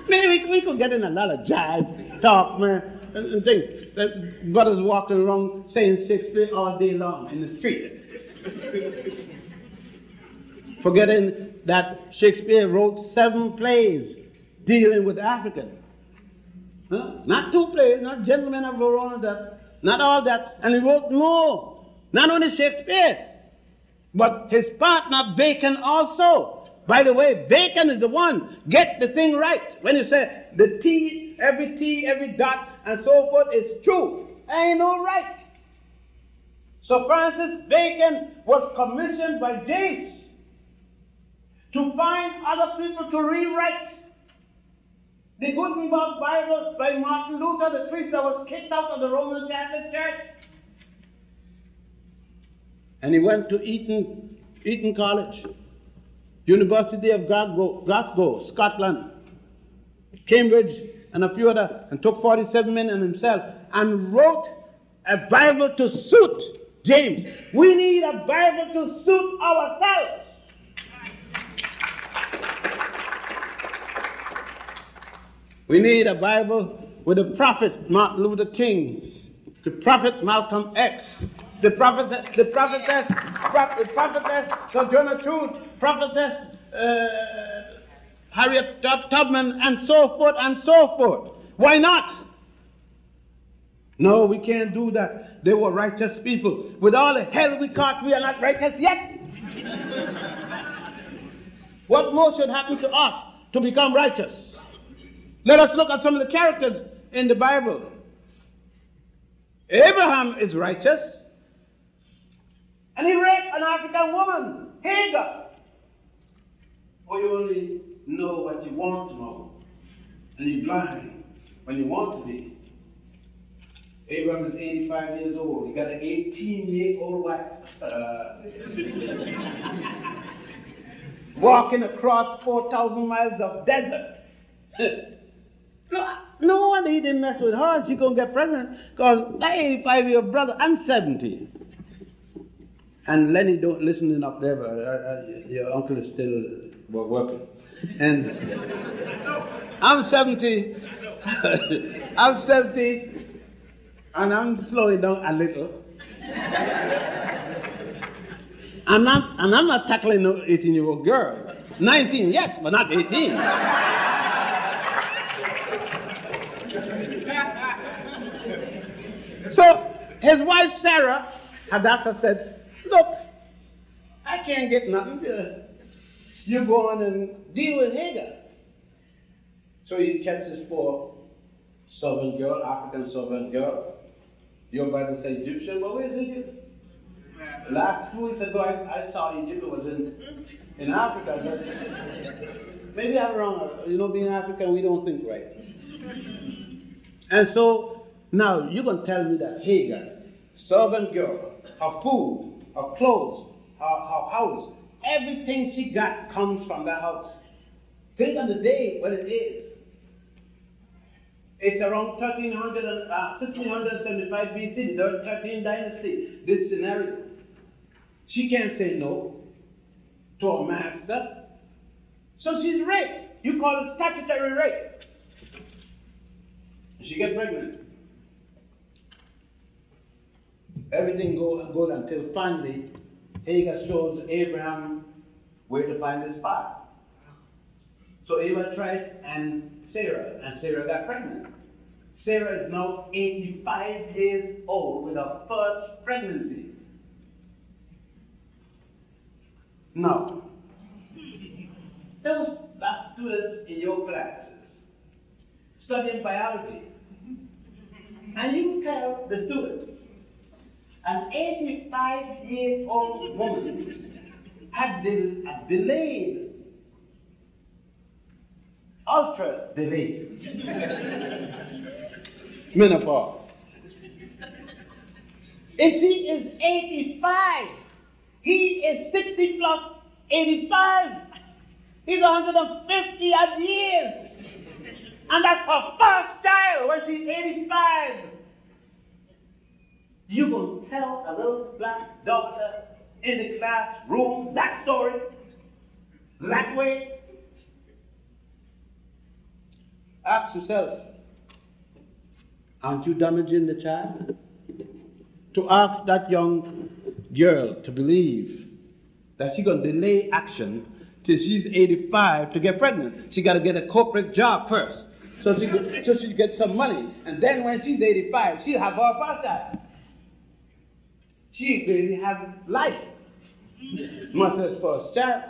Speaker 2: Maybe we could get in a lot of jive, talk, man, and things. That brothers walking around saying Shakespeare all day long in the street. Forgetting that Shakespeare wrote 7 plays dealing with African. Huh? Not 2 plays, not Gentlemen of Verona, that, not all that. And he wrote more. Not only Shakespeare, but his partner Bacon also. By the way, Bacon is the one, get the thing right. When you say the T, every dot, and so forth is true. Ain't no right. So Francis Bacon was commissioned by James to find other people to rewrite the Gutenberg Bible by Martin Luther, the priest that was kicked out of the Roman Catholic Church. And he went to Eton College, University of Glasgow, Scotland, Cambridge, and a few other, and took 47 men and himself, and wrote a Bible to suit James. We need a Bible to suit ourselves. We need a Bible with the prophet Martin Luther King, the prophet Malcolm X, the prophetess Sojourner Truth, prophetess Harriet Tubman, and so forth and so forth. Why not? No, we can't do that. They were righteous people. With all the hell we caught, we are not righteous yet. What more should happen to us to become righteous? Let us look at some of the characters in the Bible. Abraham is righteous. And he raped an African woman, Hagar. Or you only know what you want to know. And you're blind when you want to be. Abraham is 85 years old. He got an 18-year-old wife. Walking across 4,000 miles of desert. No wonder he didn't mess with her. She couldn't get pregnant. Because that 85-year-old brother, I'm 70. And Lenny don't listen up there, but your uncle is still working. And I'm 70. I'm 70, and I'm slowing down a little. I'm not tackling no 18-year-old girl. 19, yes, but not 18. So his wife Sarah, Hadassah, said, look, I can't get nothing. You go on and deal with Hagar. So he kept his 4 servant girl, African servant girl. Your Bible says Egyptian, but where is Egypt? Last 2 weeks ago, I saw Egypt was in Africa, but maybe I'm wrong. You know, being African, we don't think right. And so now you're going to tell me that Hagar, servant girl, her food, her clothes, her house, everything she got comes from that house. Think of the day when it is. It's around 1675 BC, the 13th dynasty, this scenario. She can't say no to a master. So she's raped. You call it statutory rape. She gets pregnant. Everything goes until finally Hagar shows Abraham where to find his spot. So Abraham tried and Sarah got pregnant. Sarah is now 85 years old with her first pregnancy. Now, black students in your classes studying biology, and you tell the students an 85-year-old woman had delayed, ultra delayed menopause. If she is 85, he is 60 plus 85. He's 150 odd years. And that's her first child when she's 85. You gonna tell a little black daughter in the classroom that story? That way? Ask yourself, aren't you damaging the child? To ask that young girl to believe that she's going to delay action till she's 85 to get pregnant. She got to get a corporate job first, so she gets some money, and then when she's 85, she'll have her first child. She really have life, mother's first child.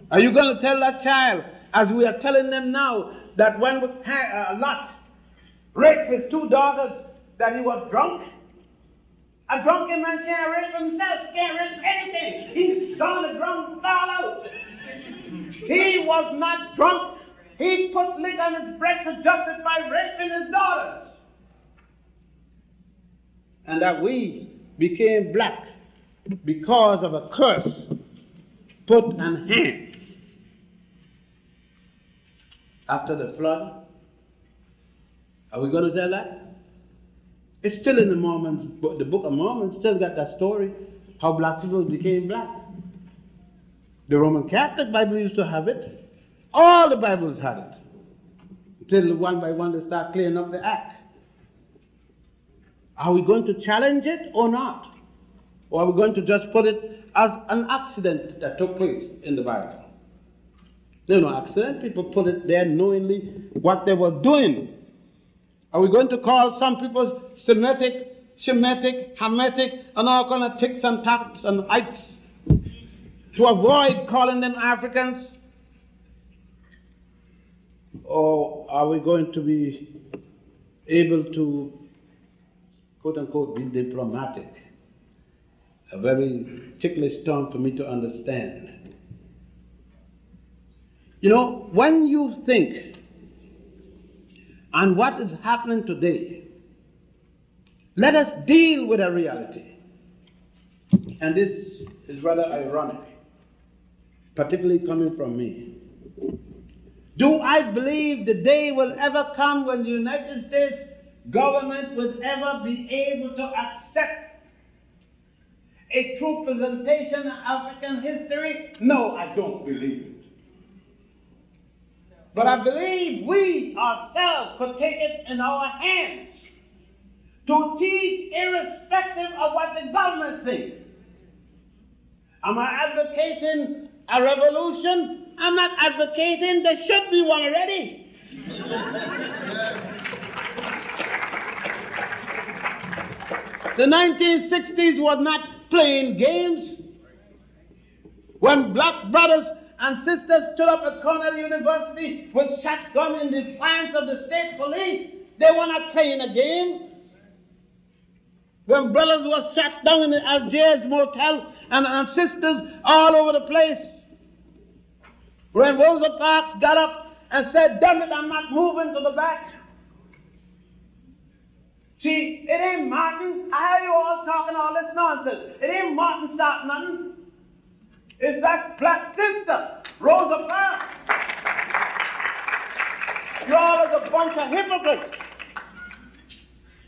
Speaker 2: Are you going to tell that child, as we are telling them now, that when Lot raped his two daughters, that he was drunk? A drunken man can't rape himself, can't rape anything. He's gone the drunk fall out. He was not drunk. He put liquor on his breath to justify raping his daughters. And that we became black because of a curse put on him after the flood. Are we going to tell that? It's still in the Mormons, but the Book of Mormon still got that story, how black people became black. The Roman Catholic Bible used to have it. All the Bibles had it. Until one by one they start clearing up the act. Are we going to challenge it or not? Or are we going to just put it as an accident that took place in the Bible? There's no accident. People put it there knowingly what they were doing. Are we going to call some people Semitic, Shemitic, Hamitic, and all kind of ticks and tacks and ites to avoid calling them Africans? Or are we going to be able to, quote unquote, be diplomatic? A very ticklish term for me to understand. You know, when you think on what is happening today, let us deal with a reality. And this is rather ironic, particularly coming from me. Do I believe the day will ever come when the United States government will ever be able to accept a true presentation of African history? No, I don't believe it. But I believe we ourselves could take it in our hands to teach irrespective of what the government thinks. Am I advocating a revolution? I'm not advocating there should be one already. The 1960s was not playing games. When black brothers and sisters stood up at Cornell University with shotgun in defiance of the state police, they were not playing a game. When brothers were shot down in the Algiers motel and sisters all over the place. When Rosa Parks got up and said, damn it, I'm not moving to the back. See, it ain't Martin. I hear you all talking all this nonsense. It ain't Martin start nothing. It's that black sister, Rosa Parks. You all are a bunch of hypocrites.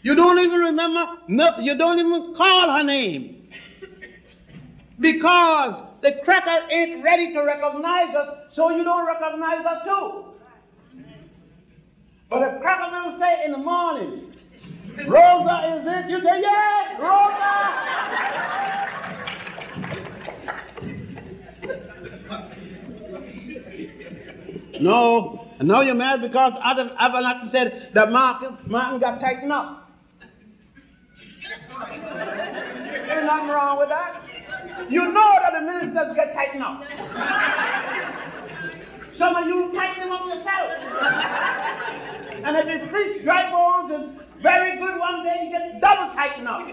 Speaker 2: You don't even remember, no, you don't even call her name. Because the cracker ain't ready to recognize us, so you don't recognize her too. But if cracker will say in the morning, Rosa is it, you say, yeah, Rosa! No, and now you're mad because Avalanche said that Martin got tightened up. Ain't nothing wrong with that. You know that the ministers get tightened up. Some of you tighten them up yourself. And if you preach dry bones is very good one day, you get double tightened up.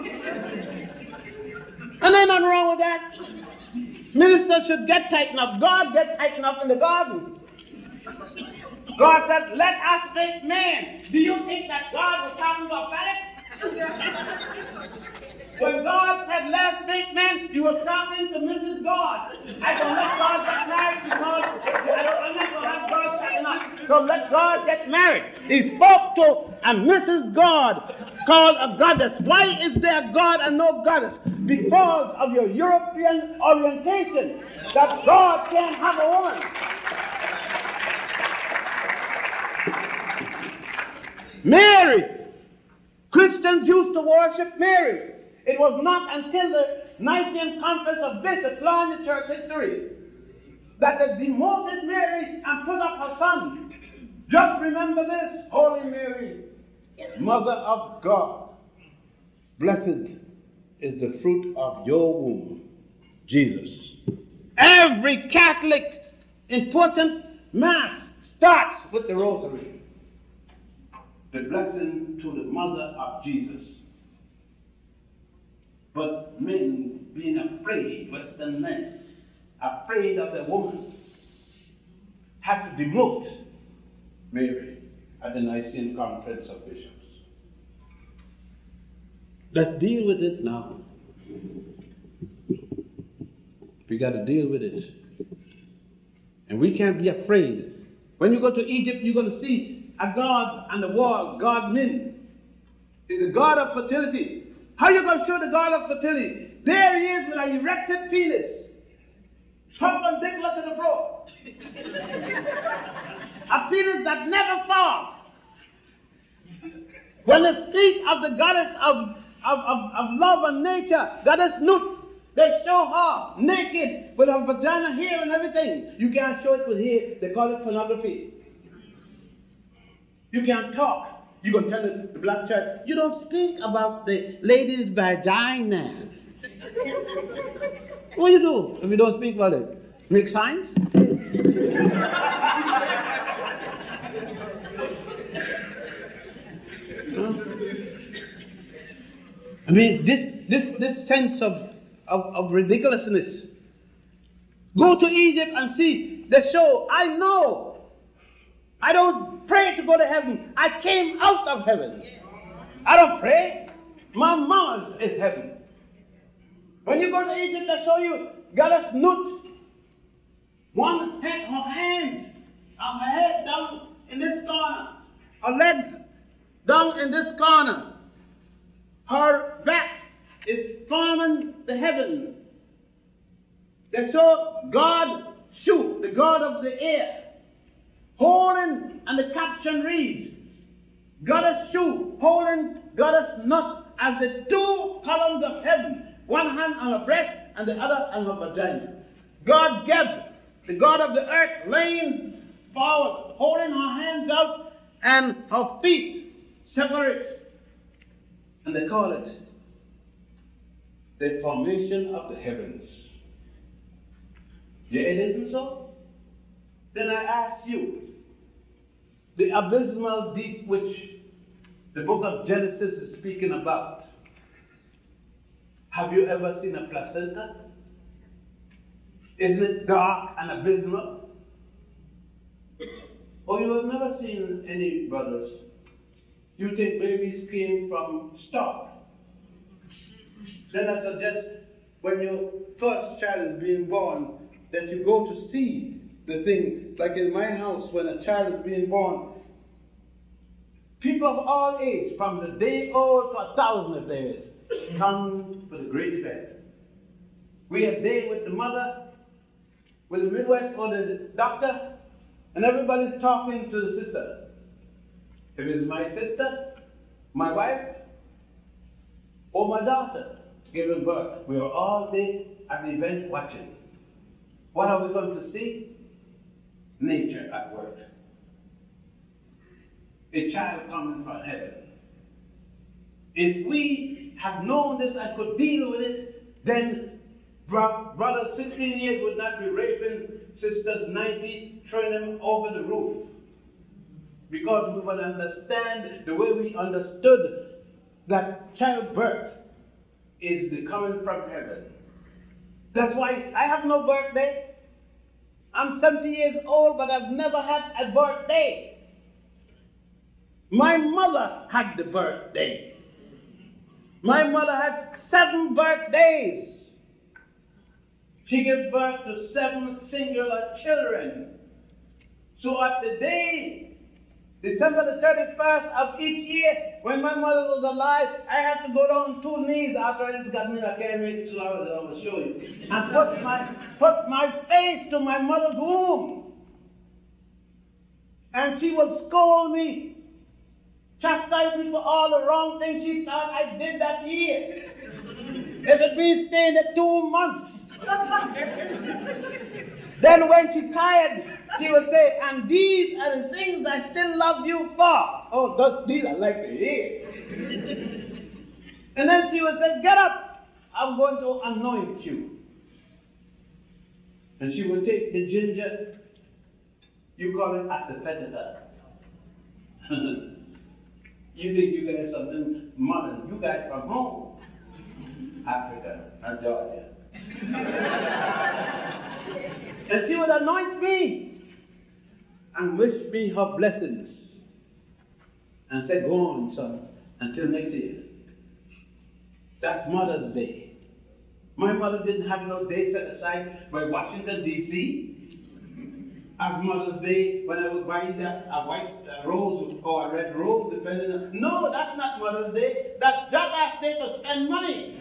Speaker 2: And ain't nothing wrong with that. Ministers should get tightened up. God get tightened up in the garden. God said, let us make man. Do you think that God was talking to a phallic? When God said, let us make man, he was talking to Mrs. God. I don't let God get married because I'm not going to have God tighten up. So let God get married. He spoke to a Mrs. God called a goddess. Why is there a God and no goddess? Because of your European orientation, that God can't have a woman. Mary. Christians used to worship Mary. It was not until the Nicene Conference of Bishops, law in the church history, that they demoted Mary and put up her son. Just remember this, Holy Mary, Mother of God, blessed is the fruit of your womb, Jesus. Every Catholic important mass starts with the rosary. The blessing to the mother of Jesus. But men being afraid, Western men, afraid of the woman, had to demote Mary at the Nicene Conference of Bishops. Let's deal with it now. We got to deal with it. And we can't be afraid. When you go to Egypt, you're going to see a god on the wall, God Min. He's a god of fertility. How are you going to show the God of fertility? There he is with an erected penis, perpendicular to the floor. A penis that never falls. When the feet of the goddess of love and nature, goddess Nut, they show her naked with her vagina here and everything. You can't show it with hair. They call it pornography. You can't talk. You're going to tell the black church, you don't speak about the lady's vagina. What do you do if you don't speak about it? Make signs? I mean, this sense of ridiculousness. Go to Egypt and see the show. I know. I don't pray to go to heaven. I came out of heaven. I don't pray. My mama's is heaven. When you go to Egypt, they show you goddess Nut. One head, her hands, and her head down in this corner. Her legs down in this corner. Her back is forming the heaven. They show God Shu, the God of the air. Holding, and the caption reads, Goddess Shu, holding Goddess Nut as the two columns of heaven, one hand on her breast and the other on her vagina. God Geb, the God of the earth, laying forward, holding her hands out and her feet separate. And they call it the formation of the heavens. Yeah, it isn't so? Then I ask you, the abysmal deep which the book of Genesis is speaking about, have you ever seen a placenta? Isn't it dark and abysmal? Or you have never seen any brothers? You think babies came from stock? Then I suggest when your first child is being born, that you go to see the thing. Like in my house, when a child is being born, people of all age, from the day old to 1,000 if there is, come for the great event. We are there with the mother, with the midwife or the doctor, and everybody's talking to the sister. If it's my sister, my wife, or my daughter giving birth, we are all there at the event watching. What are we going to see? Nature at work. A child coming from heaven. If we had known this and could deal with it, then Brothers 16 years would not be raping sisters 90, throwing them over the roof. Because we would understand the way we understood that childbirth is the coming from heaven. That's why I have no birthday. I'm 70 years old, but I've never had a birthday. My mother had the birthday. My mother had 7 birthdays. She gave birth to 7 singular children. So at the day, December the 31st of each year, when my mother was alive, I had to go down on 2 knees after I just got me. I can't make it 2 hours, I will show you. And put my face to my mother's womb. And she would scold me, chastise me for all the wrong things she thought I did that year. If it means staying there 2 months. Then when she tired, she would say, and these are the things I still love you for. Oh, these I like to hear. And then she would say, get up, I'm going to anoint you. And she would take the ginger, you call it asafoetida. You think you got something modern, you got it from home. Africa, not Georgia. And she would anoint me and wish me her blessings and say, go on, son, until next year. That's Mother's Day. My mother didn't have no day set aside by Washington, D.C. As Mother's Day, when I would buy a white rose or a red rose, depending on... No, that's not Mother's Day. That's jackass day to spend money.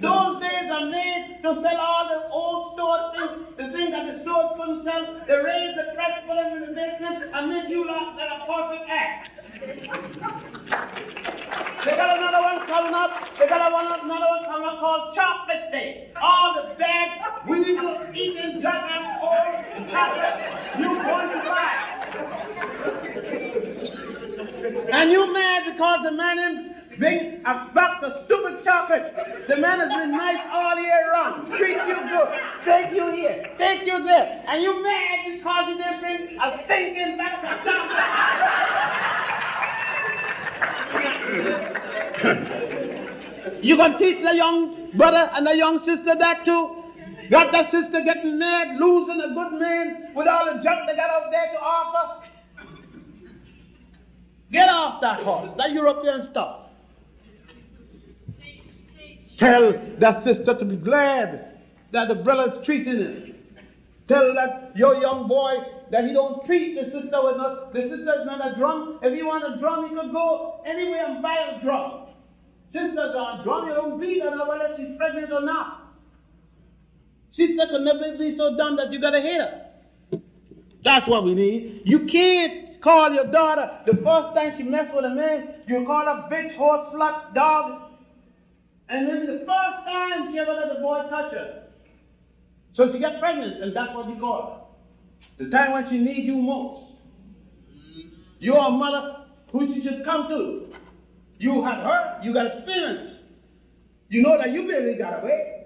Speaker 2: Those days are made to sell all the old store things, the things that the stores couldn't sell. They raise the price, put them in the basement, and make you look like a perfect act. They got another one coming up. They got another one coming up called Chocolate Day. All the bad, weevil, eating, jackass, old chocolate you going to buy. And you mad because the man bring a box of stupid chocolate. The man has been nice all year round. Treat you good. Take you here. Take you there. And you mad because he didn't bring a stinking box of chocolate. You gonna teach the young brother and the young sister that too? Got that sister getting mad, losing a good man with all the junk they got out there to offer? Get off that horse, that European stuff. Tell that sister to be glad that the brother's treating him. Tell that your young boy that he don't treat the sister with no, the sister's not a drum. If he want a drum, he could go anywhere and buy a drum. Sisters are a drum, you don't beat her whether she's pregnant or not. Sister could never be so dumb that you gotta hit her. That's what we need. You can't call your daughter the first time she messed with a man, you call her bitch, horse, slut, dog. And maybe the first time she ever let the boy touch her. So she got pregnant, and that's what you call her. The time when she needs you most. You're a mother who she should come to. You had her, you got experience. You know that you barely got away.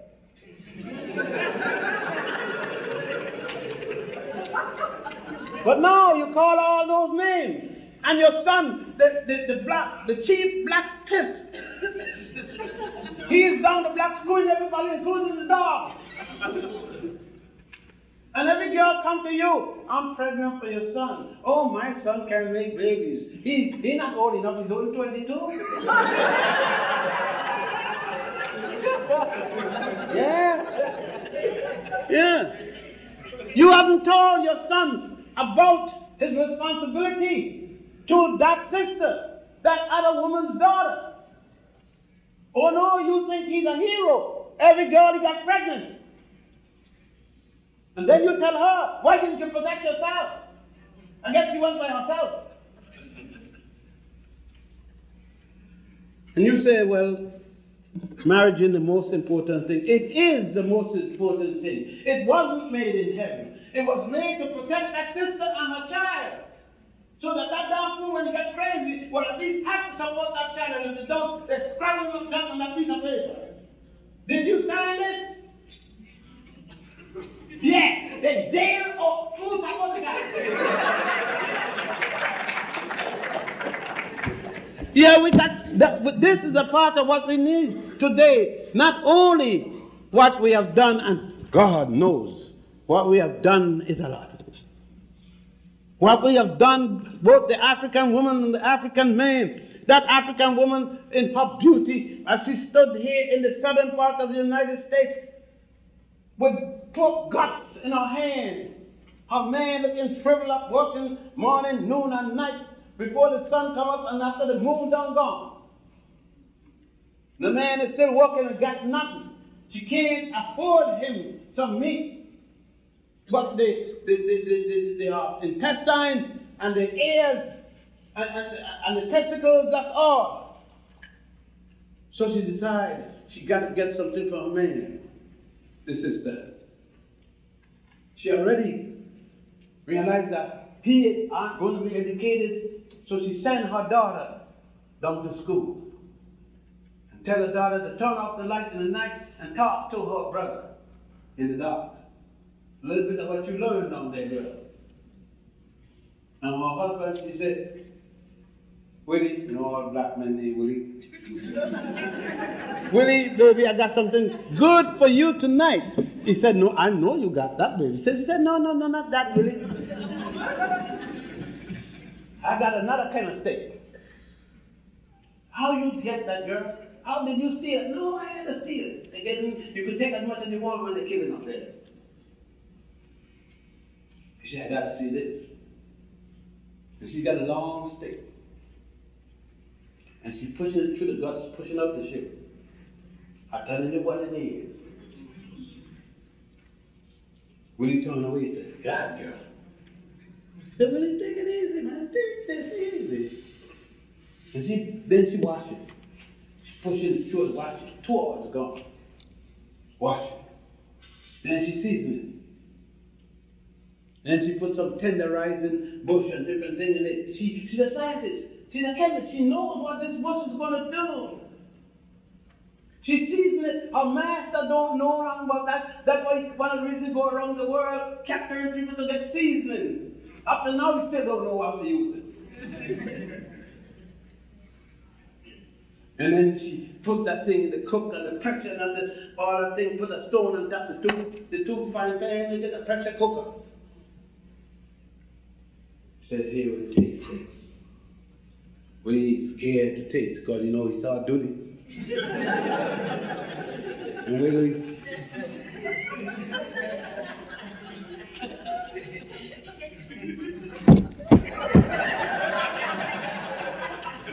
Speaker 2: But now you call all those names. And your son, the chief black pimp, he's down the block screwing everybody, including the dog. And every girl come to you, I'm pregnant for your son. Oh, my son can make babies. He's not old enough, he's only 22. Yeah. You haven't told your son about his responsibility to that sister, that other woman's daughter. Oh no, you think he's a hero. Every girl he got pregnant. And then you tell her, why didn't you protect yourself? I guess she went by herself. And you say, well, marriage is the most important thing. It is the most important thing. It wasn't made in heaven. It was made to protect that sister and her child. So that damn fool, when he got crazy, will at least have to support that child. And if they don't, they scrabble them down on that piece of paper.
Speaker 3: Did you sign this? Yeah, the jail or truth I was got. Yeah, we got that. This is a part of what we need today. Not only what we have done, and God knows what we have done is a lot. What we have done, both the African woman and the African man. That African woman in her beauty, as she stood here in the southern part of the United States, with pork guts in her hand. Her man looking shriveled up, working morning, noon, and night before the sun come up and after the moon done gone. The man is still working and got nothing. She can't afford him some meat. But the intestine and the ears and the testicles, that's all. So she decided she got to get something for her man, the sister. She already realized that he aren't going to be educated, so she sent her daughter down to school. And tell her daughter to turn off the light in the night and talk to her brother in the dark. A little bit of what you learned down there, girl. And her husband, she said, Willie, you know all black men named Willie. Willie, baby, I got something good for you tonight. He said, no, I know you got that, baby. She said, no, not that, Willie. I got another kind of steak. How you get that, girl? How did you steal it? No, I had to steal it. You could take as much as you want when they're killing up there. She said, I got to see this. And she got a long stick. And she pushing it through the guts, pushing up the ship. I'm telling you what it is. Willie turned away and said, God, girl. She said, Willie, take it easy, man. Take this easy. And then she washed it. She pushed it through and washed it. 2 hours gone. Wash it. Then she seasoned it. And she put some tenderizing bush and different things in it. She's a scientist. She's a chemist. She knows what this bush is going to do. She seasoned it. Her master don't know nothing about that. That's why one of the reasons go around the world capturing people to get seasoning. Up to now, we still don't know how to use it. And then she put that thing in the cook and the pressure and all that thing, put a stone on top of the two frying pan and get a pressure cooker. Said, here what it tastes. When he's scared to taste, because you know he saw duty. And Willie,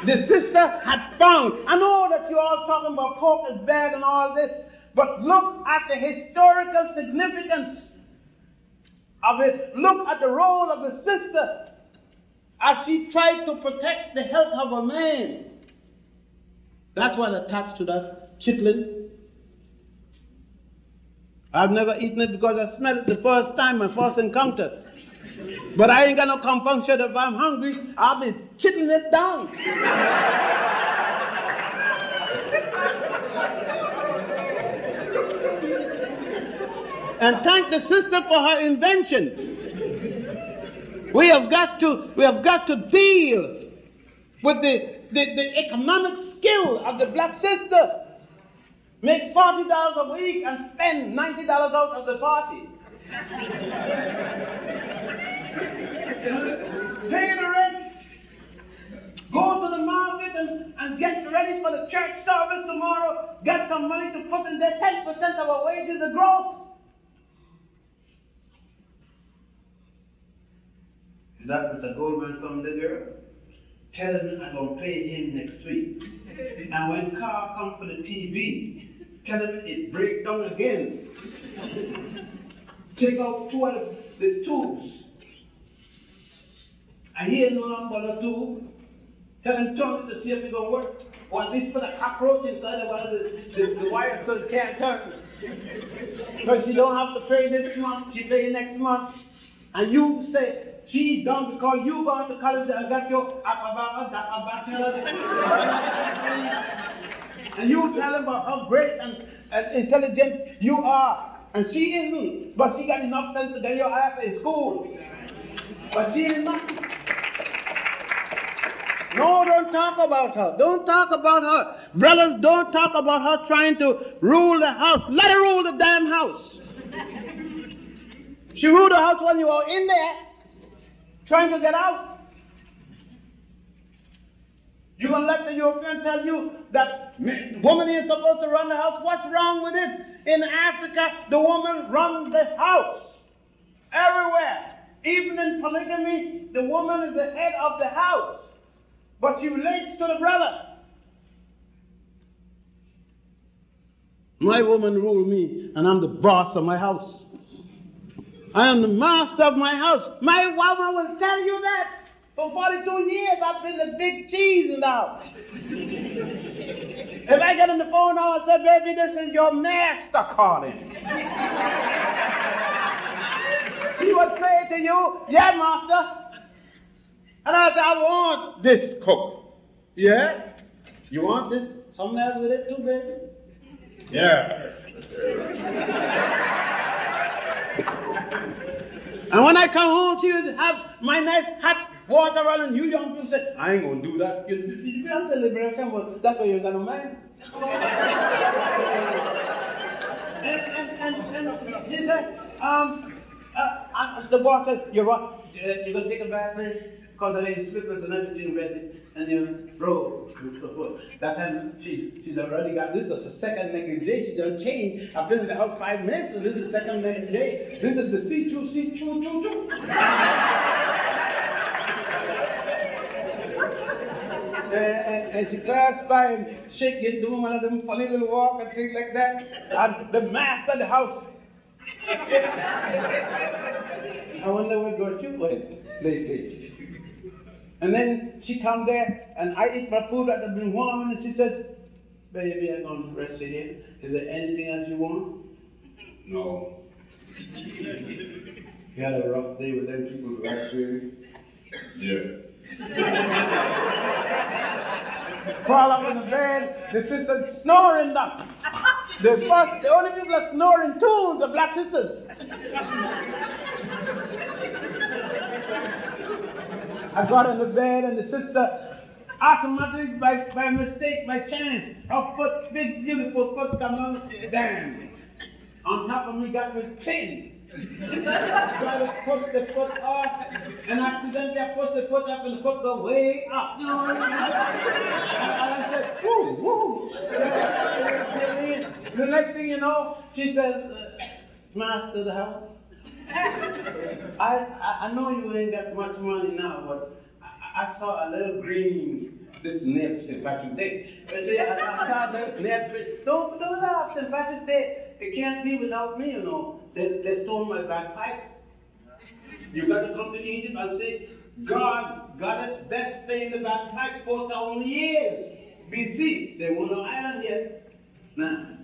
Speaker 3: the sister had found. I know that you're all talking about pork is bad and all this, but look at the historical significance of it. Look at the role of the sister as she tried to protect the health of a man. That's what attached to that chitlin. I've never eaten it because I smelled it the first time, my first encounter. But I ain't got no compunction. If I'm hungry, I'll be chittling it down. And thank the sister for her invention. We have got to deal with the economic skill of the black sister. Make $40 a week and spend $90 out of the 40. Pay the rent. Go to the market and get ready for the church service tomorrow. Get some money to put in there. 10% of our wages is gross. That Mr. Goldman come the girl, tell him I'm going to pay him next week. And when car comes for the TV, tell him it break down again. Take out 2 of the tubes. And he ain't no longer the tube. Tell him turn it to see if it's going to work. Or at least put a cockroach inside of one of the wires so it can't turn. So she don't have to pay this month, she pay next month. And you say, she done because you gone to college and got your And you tell him about how great and intelligent you are. And she isn't. But she got enough sense to get your ass in school. But she is not. No, don't talk about her. Don't talk about her. Brothers, don't talk about her trying to rule the house. Let her rule the damn house. She ruled the house when you were in there, trying to get out. You're going to let the European tell you that woman is supposed to run the house? What's wrong with it? In Africa, the woman runs the house. Everywhere. Even in polygamy, the woman is the head of the house. But she relates to the brother. My woman ruled me, and I'm the boss of my house. I am the master of my house. My woman will tell you that. For 42 years, I've been the big cheese in the house. If I get on the phone now and say, baby, this is your master calling. She would say to you, yeah, master. And I say, I want this cook. Yeah? You want this? Something else with it too, baby? Yeah. And when I come home, she would have my nice hot water running. You young people say, I ain't going to do that. You have to liberate them. Well, that's why you ain't got no man. and she said, the boss said, you're going to take a bath, baby? Because I had slippers and everything ready, and your robe and so forth. That time she's already got this. Is the second negligee. She done changed. I've been in the house 5 minutes, and this is the second negligee. This is the C2. And she passed by and shaking, doing one of them funny little walk and things like that. And the master of the house. I wonder what you went lately. And then she come there, and I eat my food that had been warm, and she said, baby, I'm going to rest it here. Is there anything else you want? No. You had a rough day with them people, right, baby? Yeah. Crawl up in the bed, the sister snoring up. The only people that snore in tunes are black sisters. I got in the bed, and the sister automatically, by mistake, by chance, her foot, big beautiful foot come on, damn. On top of me got me pinned. Try to push the foot off, and accidentally I pushed the foot up, and the foot go way up. And I said, woo, woo. The next thing you know, she says, master of the house. I know you ain't got much money now, but I saw a little green, this near St. Patrick's Day. I saw that near, don't laugh, St. Patrick's Day. It can't be without me, you know. They stole my bagpipe. You got to come to Egypt and say, God got us best playing the bagpipe 4,000 years BC. They were on an island yet. Now,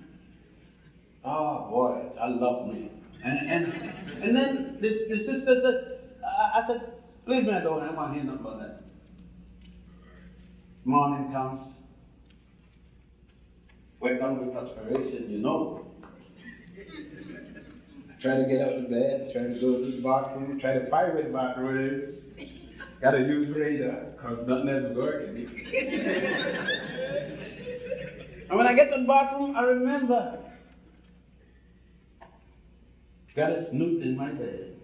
Speaker 3: oh boy, I love me. And then the sister said, I said, leave me alone, I don't want to hear nothing about that. Morning comes, went down with perspiration, you know. Try to get out of bed, try to go to the bathroom, try to find where the bathroom is. Gotta use radar, because nothing else is working. And when I get to the bathroom, I remember, got a snoot in my bed.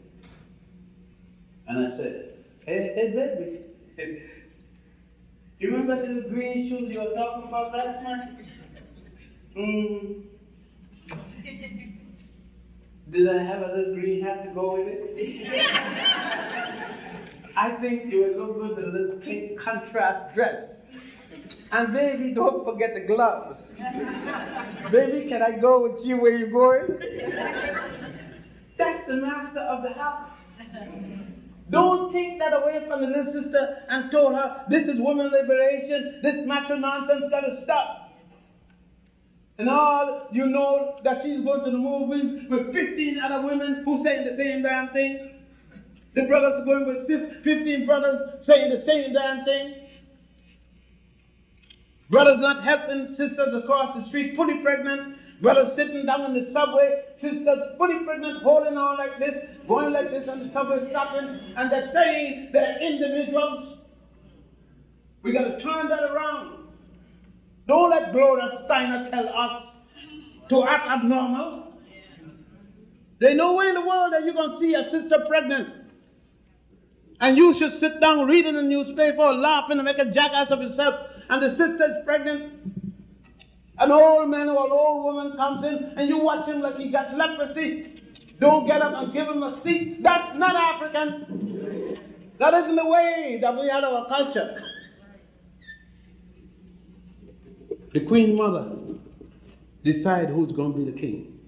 Speaker 3: And I said, hey baby, you remember the green shoes you were talking about last night? Did I have a little green hat to go with it? I think it would look good with a little pink contrast dress. And baby, don't forget the gloves. Baby, can I go with you where you're going? That's the master of the house. Don't take that away from the little sister and told her, this is woman liberation, this macho nonsense gotta stop. And all you know that she's going to the movies with 15 other women who saying the same damn thing. The brothers are going with 15 brothers saying the same damn thing. Brothers not helping sisters across the street fully pregnant. Brothers sitting down in the subway, sisters fully pregnant, holding on like this, going like this, and the subway stopping, and they're saying they're individuals. We got to turn that around. Don't let Gloria Steiner tell us to act abnormal. There's no way in the world that you're going to see a sister pregnant and you should sit down reading the newspaper, laughing and make a jackass of yourself, and the sister is pregnant. An old man or an old woman comes in and you watch him like he got leprosy. Don't get up and give him a seat. That's not African. That isn't the way that we had our culture. The Queen Mother decide who's going to be the king.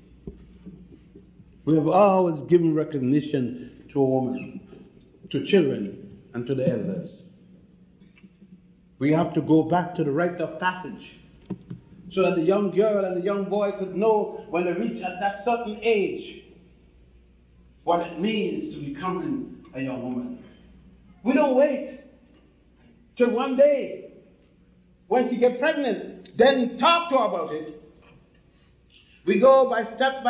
Speaker 3: We have always given recognition to a woman, to children, and to the elders. We have to go back to the rite of passage so that the young girl and the young boy could know when they reach at that certain age what it means to becoming a young woman. We don't wait till one day when she gets pregnant, then talk to her about it. We go by step.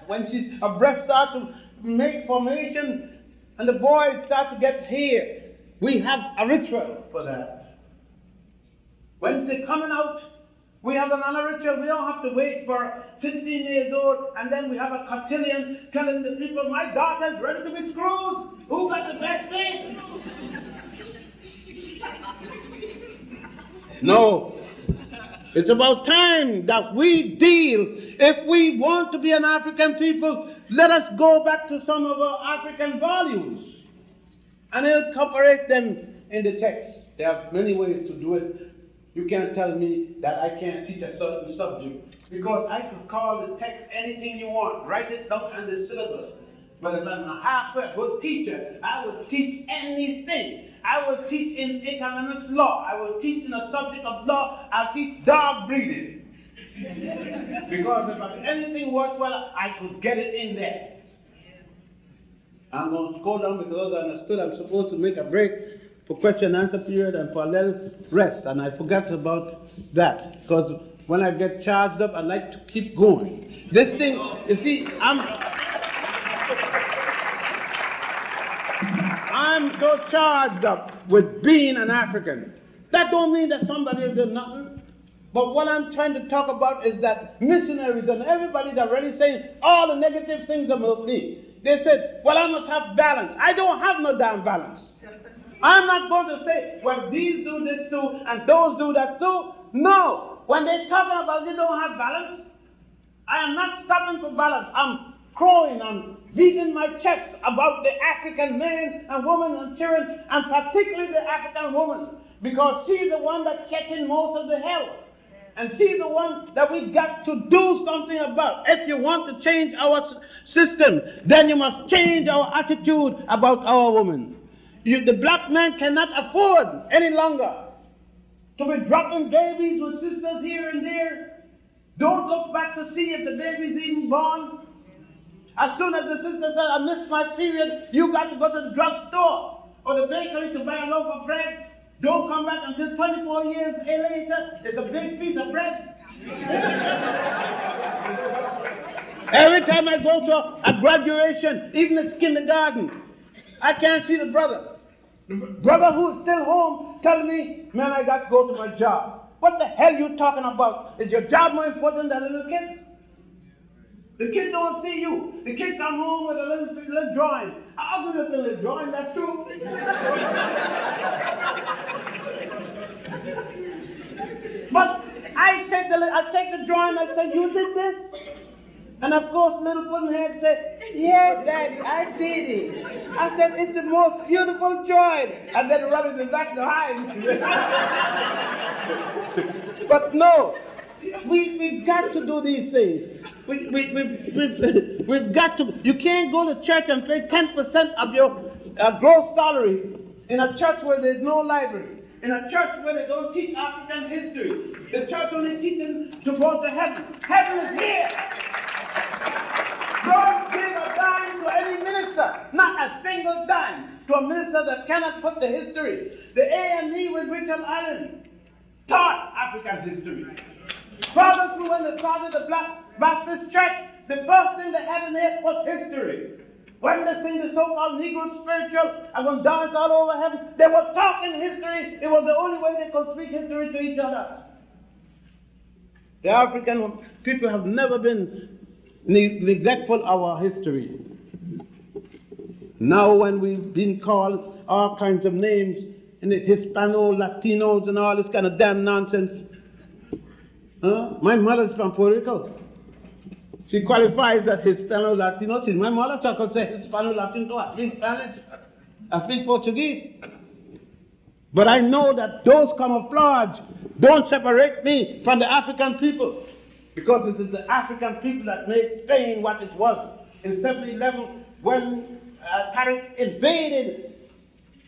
Speaker 3: When her breasts start to make formation and the boys start to get hair, we have a ritual for that. When they're coming out, we have another ritual. We don't have to wait for 15 years old and then we have a cotillion telling the people, my daughter's ready to be screwed. Who got the best thing? No. It's about time that we deal. If we want to be an African people, let us go back to some of our African values and incorporate them in the text. There are many ways to do it. You can't tell me that I can't teach a certain subject, because I could call the text anything you want. Write it down on the syllabus. But if I'm a halfway good teacher, I will teach anything. I will teach in economics law. I will teach in a subject of law. I'll teach dog breeding. Because if I'm anything worthwhile, I could get it in there. I'm going to go down because I understood I'm supposed to make a break for question and answer period and for a little rest. And I forgot about that. Because when I get charged up, I like to keep going. This thing, you see, I'm so charged up with being an African. That don't mean that somebody is in nothing. But what I'm trying to talk about is that missionaries and everybody's already saying all the negative things about me. They said, well, I must have balance. I don't have no damn balance. I'm not going to say, well, these do this too and those do that too. No. When they're talking about they don't have balance, I am not stopping for balance. I'm crowing, I'm beating my chest about the African man and woman and children, and particularly the African woman, because she's the one that's catching most of the hell. And she's the one that we got to do something about. If you want to change our system, then you must change our attitude about our women. The black man cannot afford any longer to be dropping babies with sisters here and there. Don't look back to see if the baby's even born. As soon as the sister said, I missed my period, you got to go to the drugstore or the bakery to buy a loaf of bread. Don't come back until 24 years later. It's a big piece of bread. Every time I go to a graduation, even a kindergarten, I can't see the brother. The brother who's still home telling me, man, I got to go to my job. What the hell you talking about? Is your job more important than the little kids? The kid don't see you. The kid come home with a little drawing. I'll do the little drawing, that's true. But I take the drawing, I say, you did this? And of course, little Puddinhead said, yeah, Daddy, I did it. I said, it's the most beautiful drawing. I better rub it back to hide. But no, we've got to do these things. We've got to. You can't go to church and pay 10% of your gross salary in a church where there's no library, in a church where they don't teach African history. The church only teaches to go to heaven. Heaven is here. Don't give a dime to any minister, not a single dime, to a minister that cannot put the history. The A&E with Richard Allen taught African history. Fathers, when they started the Black Baptist Church, the first thing they had in it was history. When they sing the so-called Negro spiritual and when dance all over heaven, they were talking history. It was the only way they could speak history to each other. The African people have never been neglectful of our history. Now when we've been called all kinds of names, in the Hispano, Latinos, and all this kind of damn nonsense. My mother's from Puerto Rico. She qualifies as Hispano, Latino. She's my mother, so I could say Hispano, Latino. I speak Spanish. I speak Portuguese. But I know that those camouflage don't separate me from the African people. Because it is the African people that made Spain what it was. In 1711, when Tariq invaded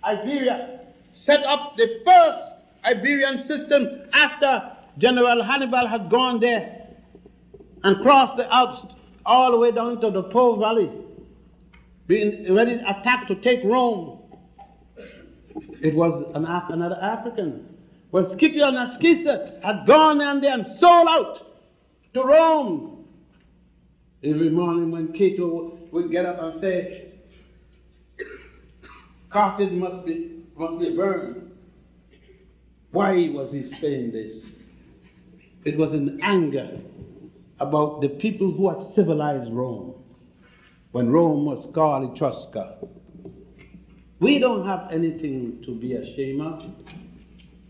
Speaker 3: Iberia, set up the first Iberian system after General Hannibal had gone there and crossed the Alps all the way down to the Po Valley, being ready to attack to take Rome. It was another African. Well, Scipio and Ascisa had gone down there and sold out to Rome. Every morning when Cato would get up and say, Carthage must be burned. Why was he saying this? It was in anger about the people who had civilized Rome, when Rome was called Etrusca. We don't have anything to be ashamed of.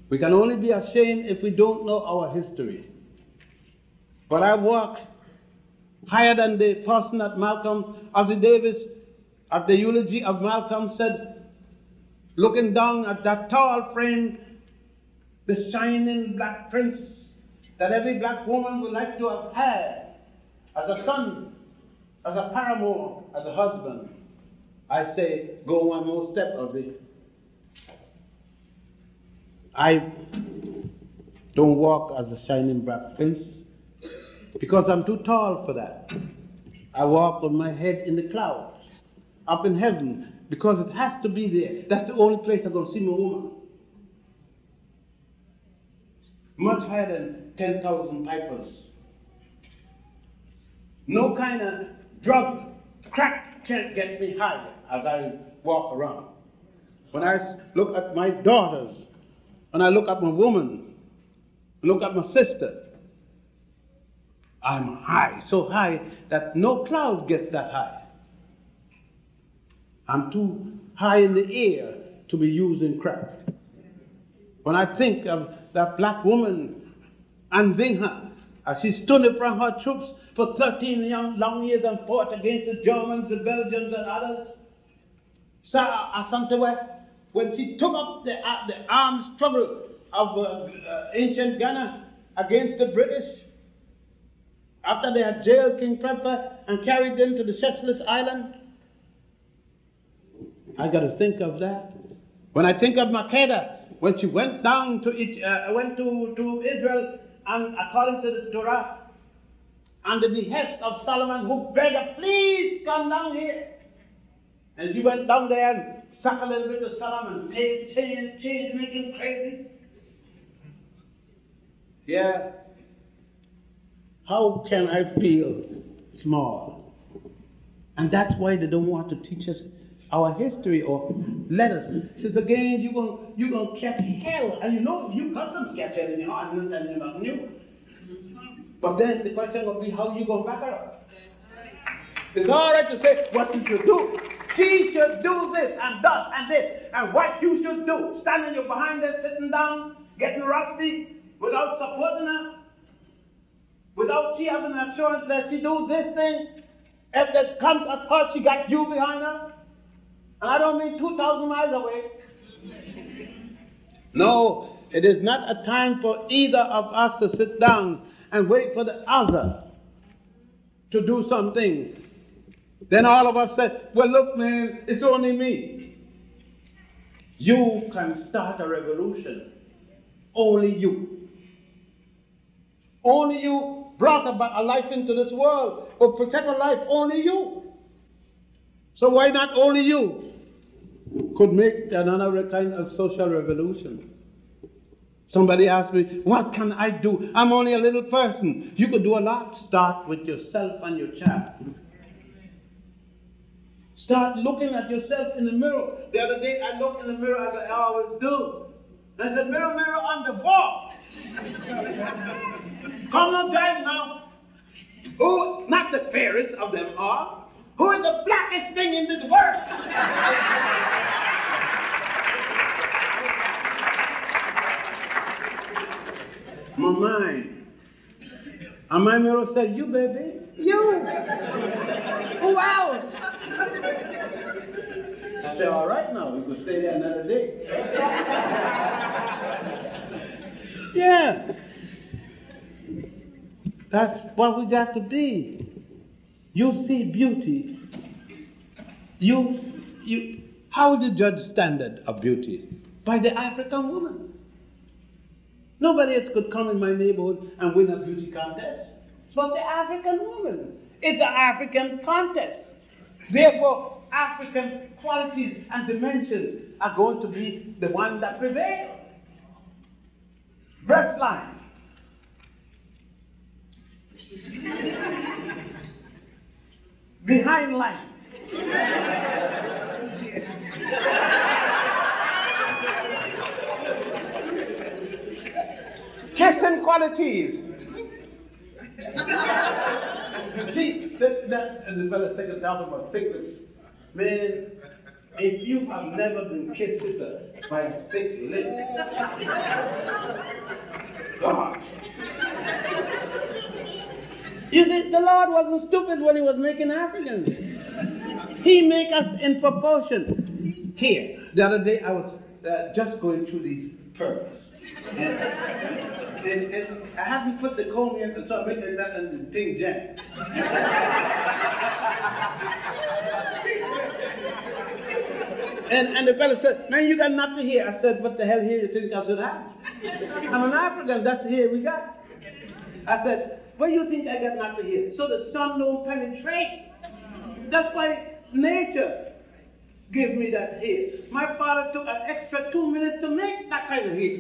Speaker 3: We can only be ashamed if we don't know our history. But I walk higher than the person that Malcolm, Ozzie Davis, at the eulogy of Malcolm said, looking down at that tall frame, the shining black prince that every black woman would like to have had as a son, as a paramour, as a husband. I say, go one more step, Ozzie. I don't walk as a shining black prince because I'm too tall for that. I walk with my head in the clouds, up in heaven, because it has to be there. That's the only place I'm going to see my woman. Much higher than 10,000 pipers. No kind of drug, crack can't get me higher as I walk around. When I look at my daughters, when I look at my woman, look at my sister, I'm high, so high that no cloud gets that high. I'm too high in the air to be using crack. When I think of that black woman, Anzinga, as she stood in front of her troops for 13 long years and fought against the Germans, the Belgians, and others, when she took up the armed struggle of ancient Ghana against the British, after they had jailed King Pepper and carried them to the Seychelles Island, I got to think of that. When I think of Makeda, when she went down to Israel, and according to the Torah, and the behest of Solomon, who begged her, please come down here. And she went down there and sucked a little bit of Solomon, change, making crazy. Yeah. How can I feel small? And that's why they don't want to teach us our history or let us. Since again, you're gonna catch hell, and you know you custom catch hell in your heart, and you're not new. But then the question will be, how you gonna back her up? It's all right to say what you should do. She should do this and thus and this, and what you should do. Standing you behind her, sitting down, getting rusty, without supporting her, without she having an assurance that she do this thing. If that comes at her, she got you behind her. And I don't mean 2,000 miles away. No, it is not a time for either of us to sit down and wait for the other to do something. Then all of us say, well, look, man, it's only me. You can start a revolution. Only you. Only you brought about a life into this world. But protect a life, only you. So why not only you could make another kind of social revolution? Somebody asked me, what can I do? I'm only a little person. You could do a lot. Start with yourself and your child. Start looking at yourself in the mirror. The other day I looked in the mirror as I always do. I said, mirror, mirror on the wall. Come on, drive now. Who, not the fairest of them all, who is the blackest thing in this world? My mind. And my mirror said, you, baby. You. Who else? I said, all right now, we could stay there another day. Yeah. That's what we got to be. You see beauty. How would you judge standard of beauty? By the African woman. Nobody else could come in my neighborhood and win a beauty contest. But the African woman. It's an African contest. Therefore, African qualities and dimensions are going to be the one that prevail. Breast line. Behind line. Kissing qualities. See, the fellow second talking about thickness. Man, if you have never been kissed by a thick lip, God. You see, the Lord wasn't stupid when he was making Africans. He make us in proportion. Here, the other day I was just going through these pearls. And I hadn't put the comb in, and so I made that and the thing jammed. And the fellow said, man, you got nothing here. I said, what the hell here you think I should have? I'm an African, that's the hair we got. I said, where you think I got nothing here? So the sun don't penetrate. That's why nature give me that hair. My father took an extra 2 minutes to make that kind of hair.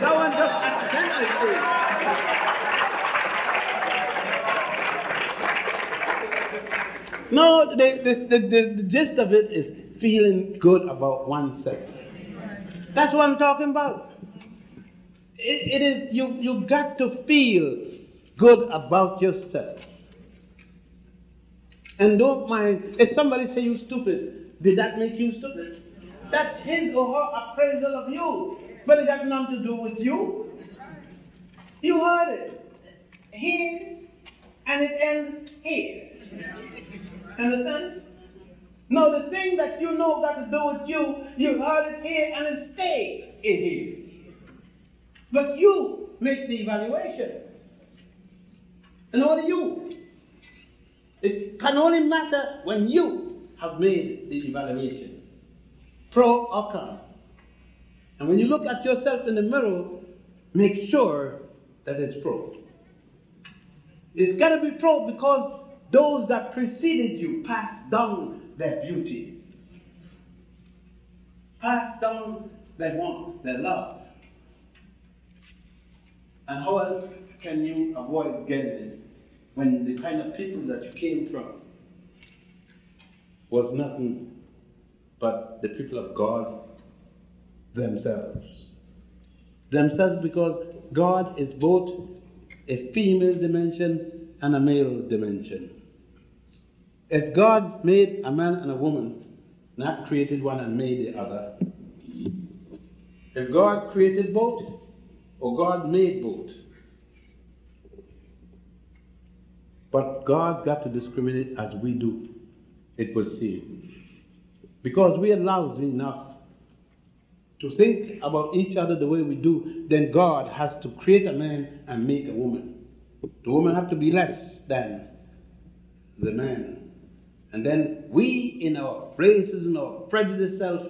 Speaker 3: That one just accidentally. No, the gist of it is feeling good about oneself. That's what I'm talking about. It is, you got to feel good about yourself. And don't mind, if somebody say you stupid, did that make you stupid? That's his or her appraisal of you. But it got nothing to do with you. You heard it. Here, and it ends here. Understand? No, the thing that you know got to do with you, you heard it here and it stayed in here. But you make the evaluation. And only you. It can only matter when you have made the evaluation, pro or con. And when you look at yourself in the mirror, make sure that it's pro. It's got to be pro because those that preceded you passed down their beauty, passed down their wants, their love. And how else can you avoid getting it? When the kind of people that you came from was nothing but the people of God themselves. Themselves, because God is both a female dimension and a male dimension. If God made a man and a woman, not created one and made the other, if God created both, or God made both, but God got to discriminate as we do, it was seen. Because we are lousy enough to think about each other the way we do, then God has to create a man and make a woman. The woman has to be less than the man. And then we, in our racism or prejudice self,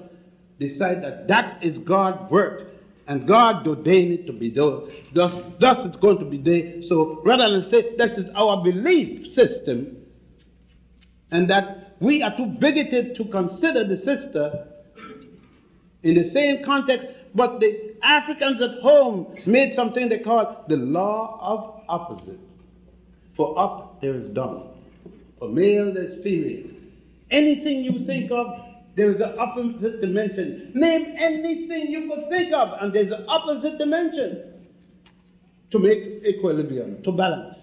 Speaker 3: decide that that is God's work. And God ordained it to be thus it's going to be there. So rather than say that is our belief system, and that we are too bigoted to consider the sister in the same context, but the Africans at home made something they call the law of opposite. For up, there is down. For male, there's female. Anything you think of, there is an opposite dimension. Name anything you could think of, and there's an opposite dimension to make equilibrium, to balance.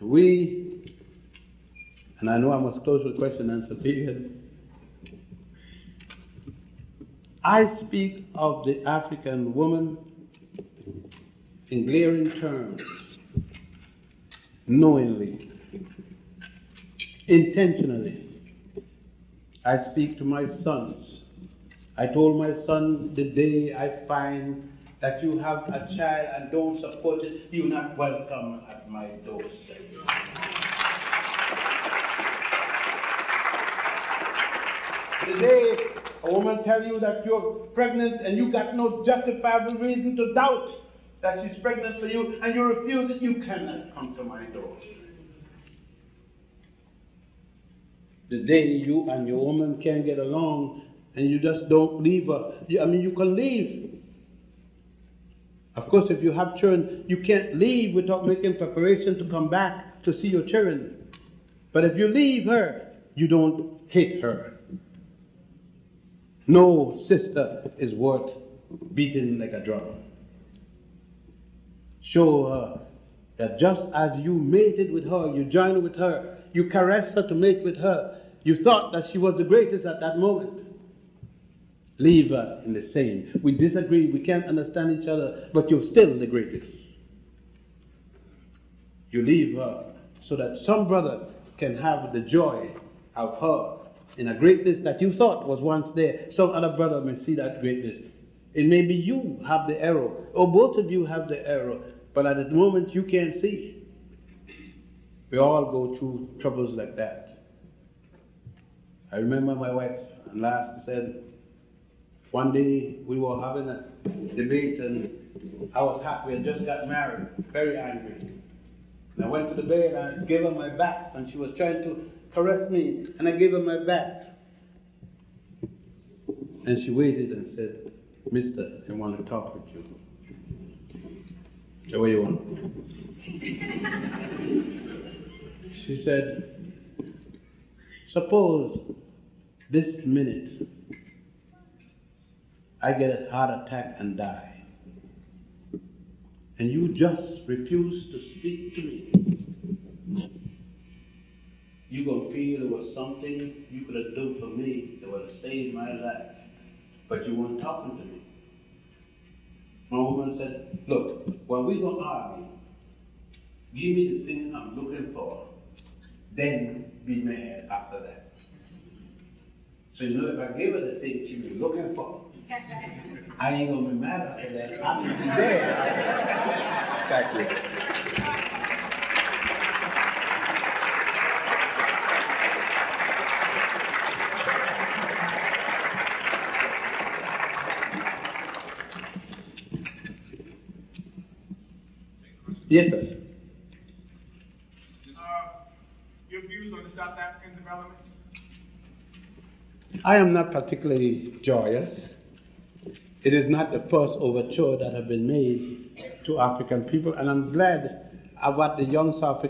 Speaker 3: We, and I know I must close with question and answer period. I speak of the African woman in glaring terms, knowingly, intentionally. I speak to my sons. I told my son, the day I find that you have a child and don't support it, you're not welcome at my doorstep. The day a woman tells you that you're pregnant and you got no justifiable reason to doubt that she's pregnant for you and you refuse it, you cannot come to my door. The day you and your woman can't get along and you just don't leave her, you can leave. Of course, if you have children, you can't leave without making preparation to come back to see your children. But if you leave her, you don't hate her. No sister is worth beating like a drum. Show her that just as you mated with her, you joined with her, you caressed her to mate with her, you thought that she was the greatest at that moment. Leave her in the same. We disagree, we can't understand each other, but you're still the greatest. You leave her so that some brother can have the joy of her in a greatness that you thought was once there. Some other brother may see that greatness. It may be you have the arrow, or both of you have the arrow, but at the moment you can't see. We all go through troubles like that. I remember my wife last said, one day we were having a debate and I was happy, I just got married, very angry. And I went to the bed and I gave her my back and she was trying to caress me and I gave her my back. And she waited and said, "Mister, I want to talk with you." So what do you want? She said, "Suppose this minute I get a heart attack and die, and you just refuse to speak to me. You're going to feel there was something you could have done for me that would have saved my life, but you weren't talking to me." My woman said, "Look, when we're going to argue, give me the thing I'm looking for, then be mad after that." So you know, if I gave her the thing she was looking for, I ain't going to be mad after that. I'm going to be dead. Thank you. Yes, sir.
Speaker 4: Your views on the South African developments?
Speaker 3: I am not particularly joyous. It is not the first overture that have been made to African people, and I'm glad of what the young South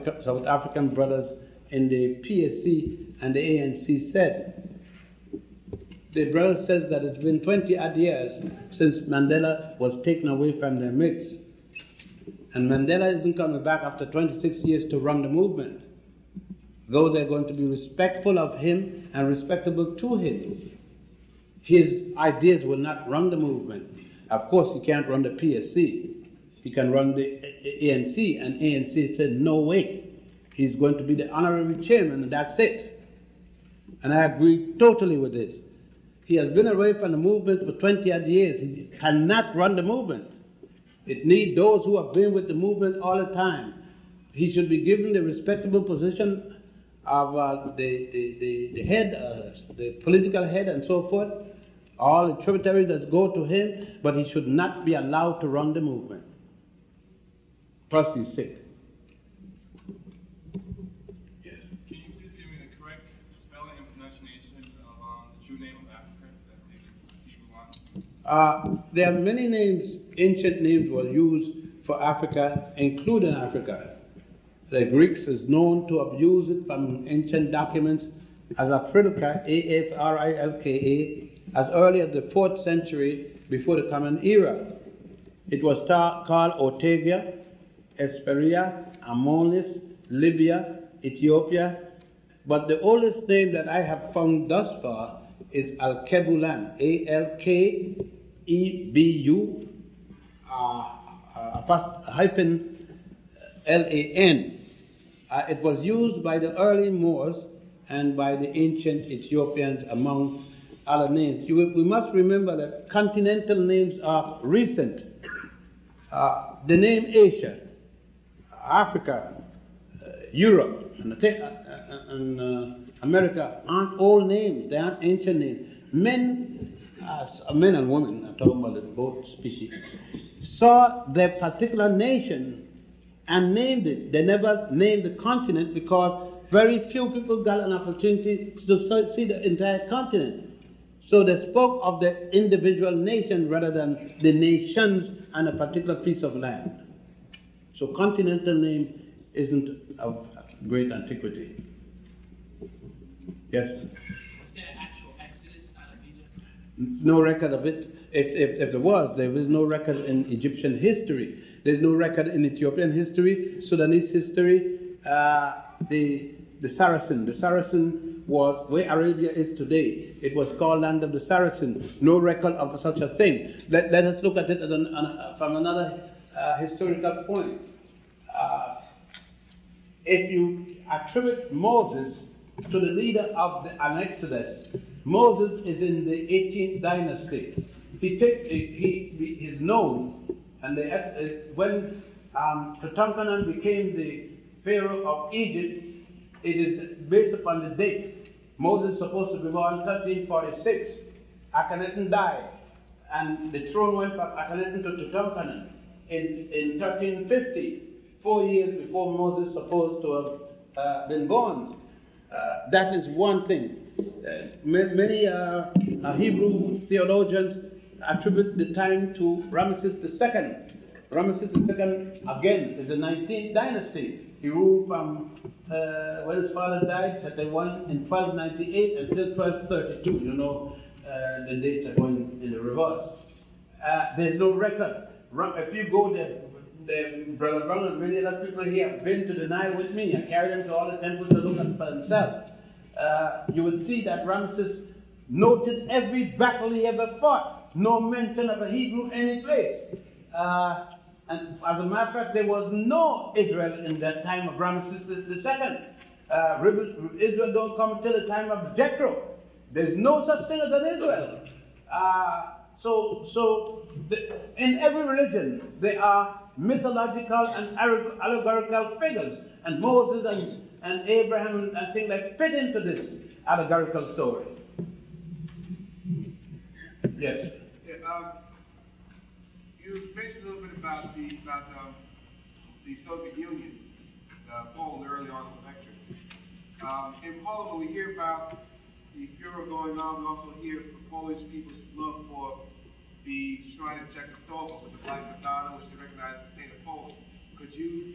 Speaker 3: African brothers in the PSC and the ANC said. The brother says that it's been 20-odd years since Mandela was taken away from their midst. And Mandela isn't coming back after 26 years to run the movement. Though they're going to be respectful of him and respectable to him, his ideas will not run the movement. Of course, he can't run the PSC. He can run the ANC, and ANC said, no way. He's going to be the honorary chairman, and that's it. And I agree totally with this. He has been away from the movement for 20-odd years. He cannot run the movement. It needs those who have been with the movement all the time. He should be given the respectable position of the head, the political head and so forth, all the tributaries that go to him, but he should not be allowed to run the movement. Plus he's sick. Yes.
Speaker 4: Can you please give me the correct spelling and pronunciation of the true name of Africa that people want?
Speaker 3: There are many names, ancient names were used for Africa, including Africa. The Greeks is known to have used it from ancient documents as Afrilka, A-F-R-I-L-K-A, as early as the 4th century before the Common Era. It was called Ortegia, Esperia, Amonis, Libya, Ethiopia, but the oldest name that I have found thus far is Alkebulan, A-L-K-E-B-U, hyphen L-A-N. It was used by the early Moors and by the ancient Ethiopians, among other names. We must remember that continental names are recent. The name Asia, Africa, Europe, and America aren't old names, they aren't ancient names. Men and women, I'm talking about both species, saw their particular nation and named it. They never named the continent because very few people got an opportunity to see the entire continent. So they spoke of the individual nation rather than the nations and a particular piece of land. So continental name isn't of great antiquity. Yes?
Speaker 5: Was there an actual exodus out of Egypt?
Speaker 3: No record of it. If there was, there is no record in Egyptian history. There's no record in Ethiopian history, Sudanese history. The Saracen was where Arabia is today. It was called land of the Saracen. No record of such a thing. Let us look at it from another historical point. If you attribute Moses to the leader of an Exodus, Moses is in the 18th dynasty. He is known, and when Tutankhamun became the Pharaoh of Egypt, it is based upon the date. Moses is supposed to be born 1346. Akhenaten died, and the throne went from Akhenaten to Tutankhamun in 1350, 4 years before Moses is supposed to have been born. That is one thing. Many Hebrew theologians attribute the time to Ramesses II. Ramesses II, again, is the 19th dynasty. He ruled from when his father died, Sete-1 in 1298 until 1232. You know, the dates are going in the reverse. There's no record. If you go there, Brother Brown and many other people here have been to the Nile with me. I carried them to all the temples to look at for themselves. You would see that Ramesses noted every battle he ever fought. No mention of a Hebrew any place. And as a matter of fact, there was no Israel in that time of Ramesses II. Israel don't come until the time of Jethro. There's no such thing as an Israel. In every religion, there are mythological and allegorical figures, and Moses and Abraham and things that fit into this allegorical story. Yes.
Speaker 4: Yeah, you mentioned a little bit about the Soviet Union, Poland early on in the lecture. In Poland, when we hear about the Fuhrer going on, we also hear the Polish people's love for the shrine of Czechoslovakia with the Black Madonna, which they recognize as the saint of Poland. Could you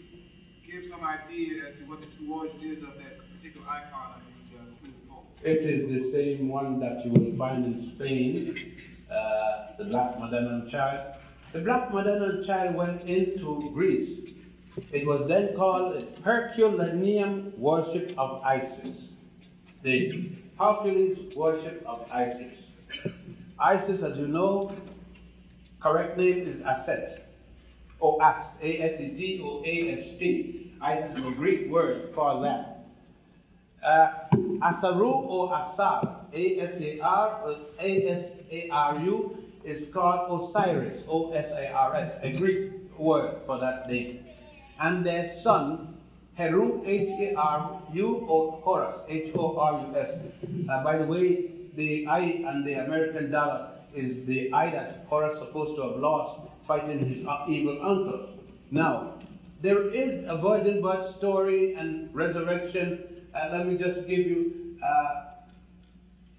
Speaker 4: give some idea as to what the true origin is of that particular icon in Poland?
Speaker 3: It is the same one that you will find in Spain, the Black Madonna child. The Black Madonna child went into Greece. It was then called the Herculaneum worship of Isis. The Hercules worship of Isis. Isis, as you know, correct name is Aset, or As, A-S-E-T or A-S-T. Isis is a Greek word for that. Asaru or Asar, A-S-A-R or A-S-A-R-U, is called Osiris, O-S-A-R-S, a Greek word for that name. And their son, Heru, H-A-R-U, or Horus, H-O-R-U-S. By the way, the I and the American dollar is the I that Horus is supposed to have lost fighting his evil uncle. Now, there is a virgin birth story and resurrection. Let me just give you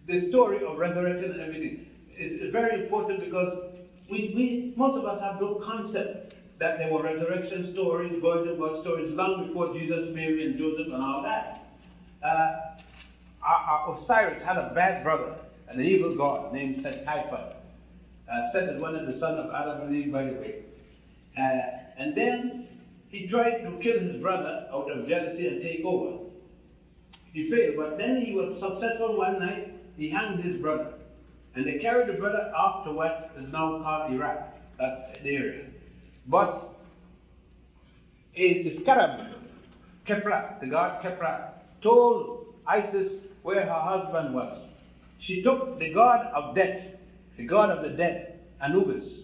Speaker 3: the story of resurrection and everything is very important because most of us have no concept that there were resurrection stories, virgin birth stories long before Jesus, Mary, and Joseph and all that. Osiris had a bad brother, an evil god named Set. Set is one of the sons of Adam and Eve, by the way. And then he tried to kill his brother out of jealousy and take over. He failed, but then he was successful one night. He hanged his brother. And they carried the brother off to what is now called Iraq, that area. But the scarab, Kepra, the god Kepra, told Isis where her husband was. She took the god of death, the god of the dead, Anubis.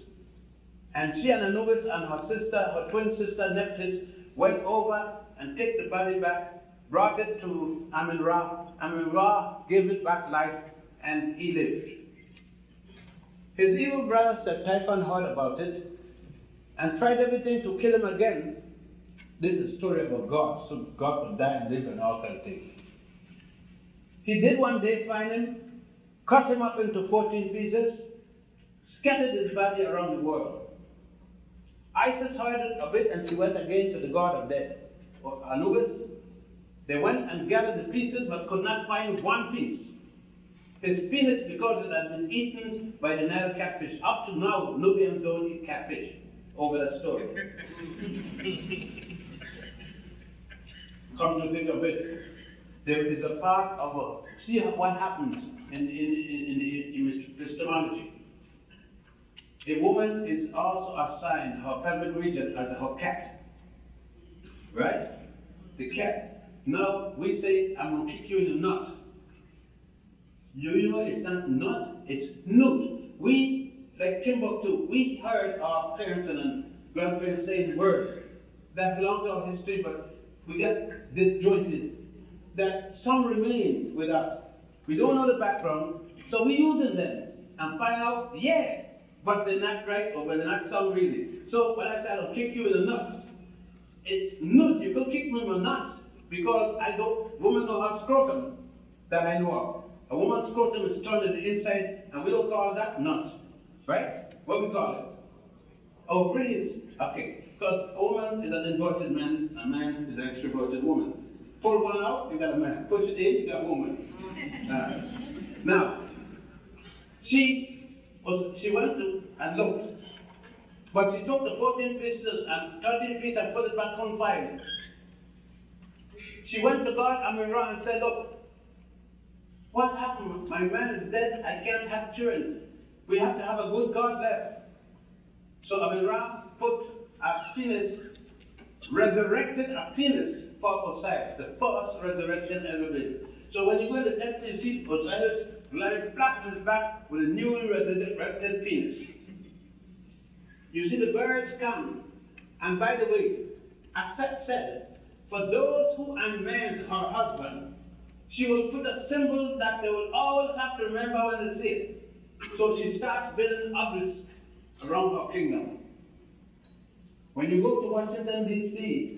Speaker 3: And she and Anubis and her sister, her twin sister Nephthys, went over and took the body back, brought it to Amun-Ra. Amun-Ra gave it back life, and he lived. His evil brother Set-Typhon heard about it and tried everything to kill him again. This is a story about God, so God could die and live and all kind of things. He did one day find him, cut him up into 14 pieces, scattered his body around the world. Isis heard of it and she went again to the god of death, or Anubis. They went and gathered the pieces but could not find one piece. His penis, because it had been eaten by the Nile catfish. Up to now, Nubians don't eat catfish over that story. Come to think of it, there is a part of see what happens in epistemology. A woman is also assigned her pelvic region as her cat. Right? The cat. Now we say, I'm going to kick you in the nut. You know it's not nut, it's nut. We, like Timbuktu, we heard our parents and grandparents saying words that belong to our history, but we get disjointed. That some remain with us. We don't know the background, so we're using them and find out, yeah, but they're not right or they're not sound really. So when I say I'll kick you in the nuts, it's nut, you could kick me in the nuts because women don't have scrotum that I know of. A woman's scrotum is turned to the inside, and we don't call that nuts, right? What we call it? Ovaries. Okay, because a woman is an inverted man, a man is an extroverted woman. Pull one out, you got a man. Push it in, you got a woman. Now, she went to and looked, but she took the 14 pieces and 13 pieces and put it back on fire. She went to God Amun-Ra and said, look, what happened? My man is dead, I can't have children. We have to have a good God left. So Amun-Ra put a penis, resurrected a penis for Osiris, the first resurrection ever made. So when you go to the temple, you see Osiris lying flat on his back with a newly resurrected penis. You see the birds come. And by the way, as Seth said, for those who unmanned her husband, she will put a symbol that they will always have to remember when they see it. So she starts building obelisks around her kingdom. When you go to Washington, D.C.,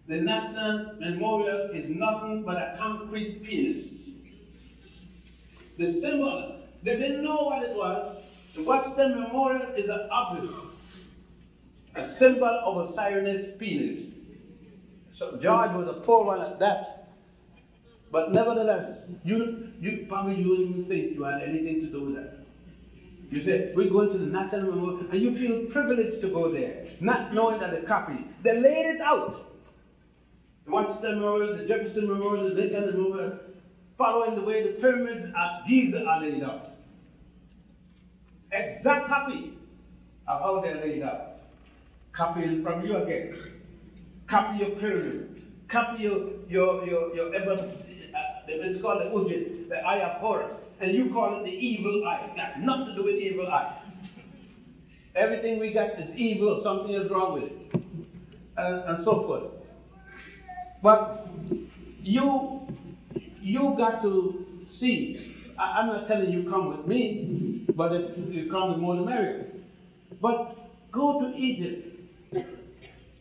Speaker 3: the National Memorial is nothing but a concrete penis. The symbol, they didn't know what it was. The Washington Memorial is an obelisk, a symbol of a Zionist penis. So George was a poor one at that. But nevertheless, you probably you wouldn't even think you had anything to do with that. You say, we're going to the National Memorial, and you feel privileged to go there, not knowing that the copy, they laid it out. The Washington Memorial, the Jefferson Memorial, the Lincoln Memorial, following the way the pyramids at Giza are laid out. Exact copy of how they're laid out. Copying from you again. Copy your pyramid. Copy your it's called the Ujit, the eye of Horus, and you call it the evil eye. It got nothing to do with evil eye. Everything we got is evil, something is wrong with it, and so forth. But you got to see. I'm not telling you come with me, but if you come with more the merrier. But go to Egypt.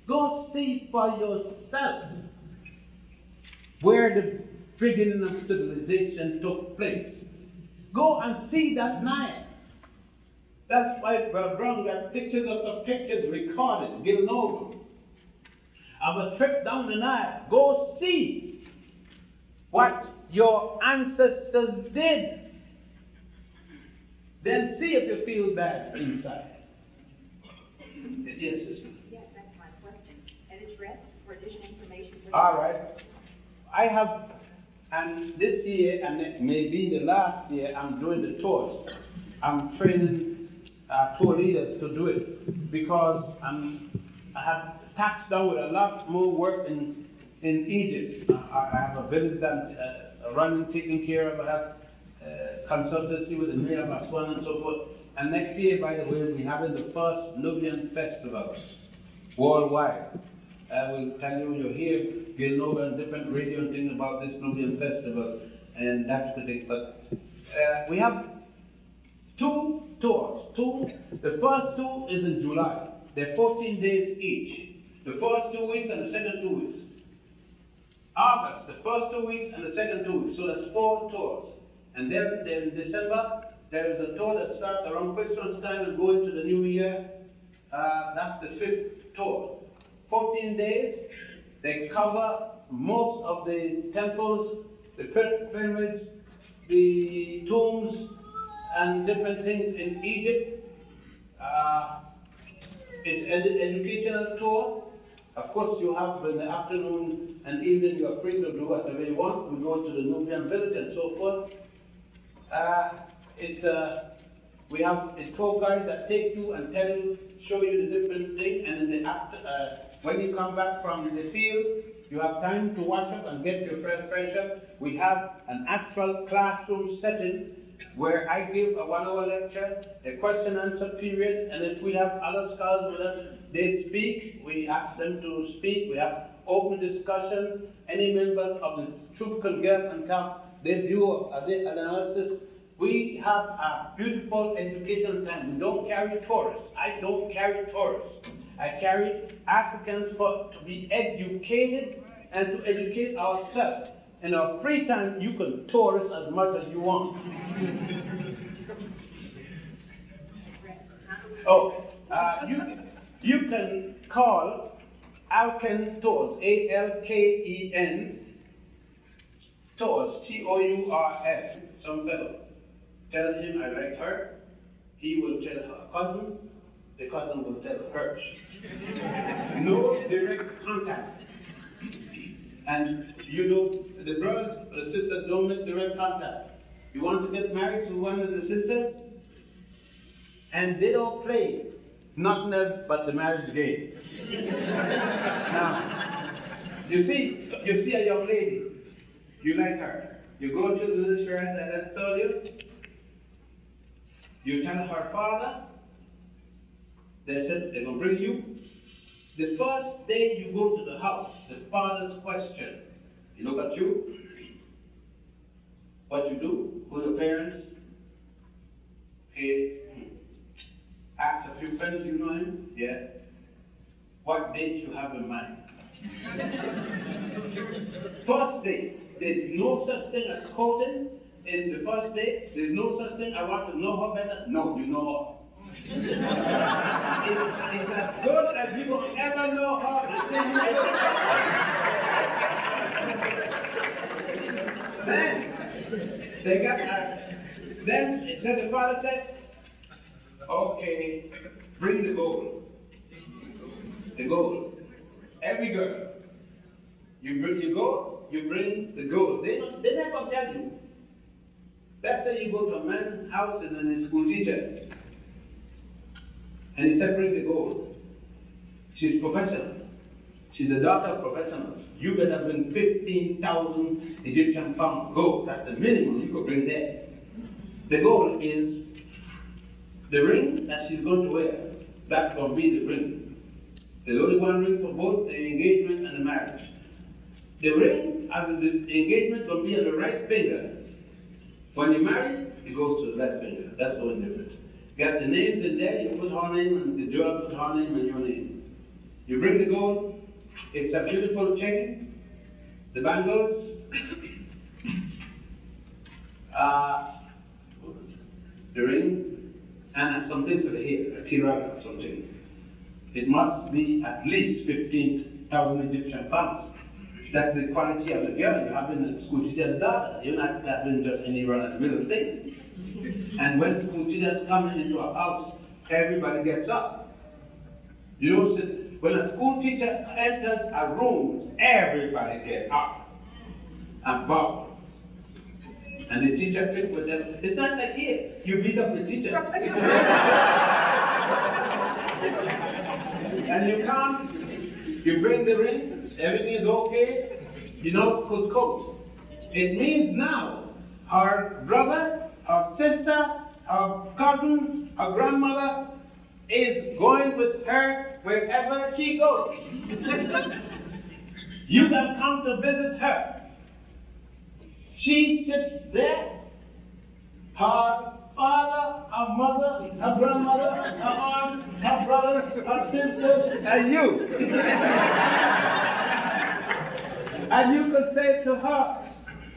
Speaker 3: Go see for yourself where the beginning of civilization took place. Go and see that Nile. That's why Brother Brown got pictures of the pictures recorded, given over. Of a trip down the Nile. Go see what your ancestors did. Then see if you feel bad inside. Yes, sister.
Speaker 6: Yes, that's my question. And address for additional information.
Speaker 3: All right. I have, and this year, and it may be the last year, I'm doing the tours. I'm training tour leaders to do it because I have taxed down with a lot more work in Egypt. I have a village that running, taking care of. I have consultancy with the mayor of Aswan and so forth. And next year, by the way, we're having the first Nubian festival worldwide. I will tell you, you'll hear Gilnova and different radio and things about this Nubian festival, and that's the thing. But we have 2 tours. The first 2 is in July. They're 14 days each. The first 2 weeks and the second 2 weeks. August, the first 2 weeks and the second 2 weeks. So that's 4 tours. And then in December, there is a tour that starts around Christmas time and goes into the new year. That's the 5th tour. 14 days, they cover most of the temples, the pyramids, the tombs, and different things in Egypt. It's an educational tour. Of course, you have in the afternoon and evening, you are free to do whatever you want. We go to the Nubian village and so forth. We have a tour guide that takes you and tell you, show you the different things, and in the when you come back from the field, you have time to wash up and get your fresh up. We have an actual classroom setting where I give a 1-hour lecture, a question and answer period, and if we have other scholars with us, they speak, we ask them to speak, we have open discussion, any members of the troop can get and come, they view the analysis. We have a beautiful educational time. We don't carry tourists. I don't carry tourists. I carry Africans to be educated and to educate ourselves. In our free time, you can tourist as much as you want. You can call Alken Tours, A-L-K-E-N, Tours, T-O-U-R-S, some fellow. Tell him I like her, he will tell her cousin, the cousin will tell her. No direct contact. And you know, the brothers, the sisters don't make direct contact. You want to get married to one of the sisters, and they don't play nothing else but the marriage game. Now, you see a young lady, you like her. You go to the restaurant that I told you, you tell her father, they said they're going to bring you. The first day you go to the house, the father's question, he look at you, what you do, who your parents, okay, ask a few friends you know him, yeah. What date you have in mind? First day, there's no such thing as courting. In the first day, there's no such thing, I want to know her better. No, you know her. It's as good as you will ever know her. Then, they got then it said, the father said, okay, bring the gold. The gold. Every girl. You bring your gold, you bring the gold. They never tell you. Let's say you go to a man's house and he's a school teacher. And he said, bring the gold. She's professional. She's the daughter of professionals. You better bring 15,000 Egyptian pounds gold. That's the minimum you could bring there. The gold is the ring that she's going to wear. That's going to be the ring. There's only one ring for both the engagement and the marriage. The ring, as the engagement, will be on the right finger. When you marry, it goes to the left finger. That's the only difference. Get the names in there, you put her name, and the jewel put her name and your name. You bring the gold, it's a beautiful chain, the bangles. the ring, and something for the hair, a tiara or something. It must be at least 15,000 Egyptian pounds. That's the quality of the girl. You have been a school teacher's daughter. You're not having just any run-of-the-mill thing. And when school teachers come into a house, everybody gets up. You know, when a school teacher enters a room, everybody gets up and bow. And the teacher picks with them. It's not like here. You beat up the teacher. And you come, you bring the ring, everything is okay, you know, good coat. It means now, her brother, her sister, her cousin, her grandmother is going with her wherever she goes. You can come to visit her. She sits there, her father, her mother, her grandmother, her aunt, her brother, her sister, and you. And you could say to her,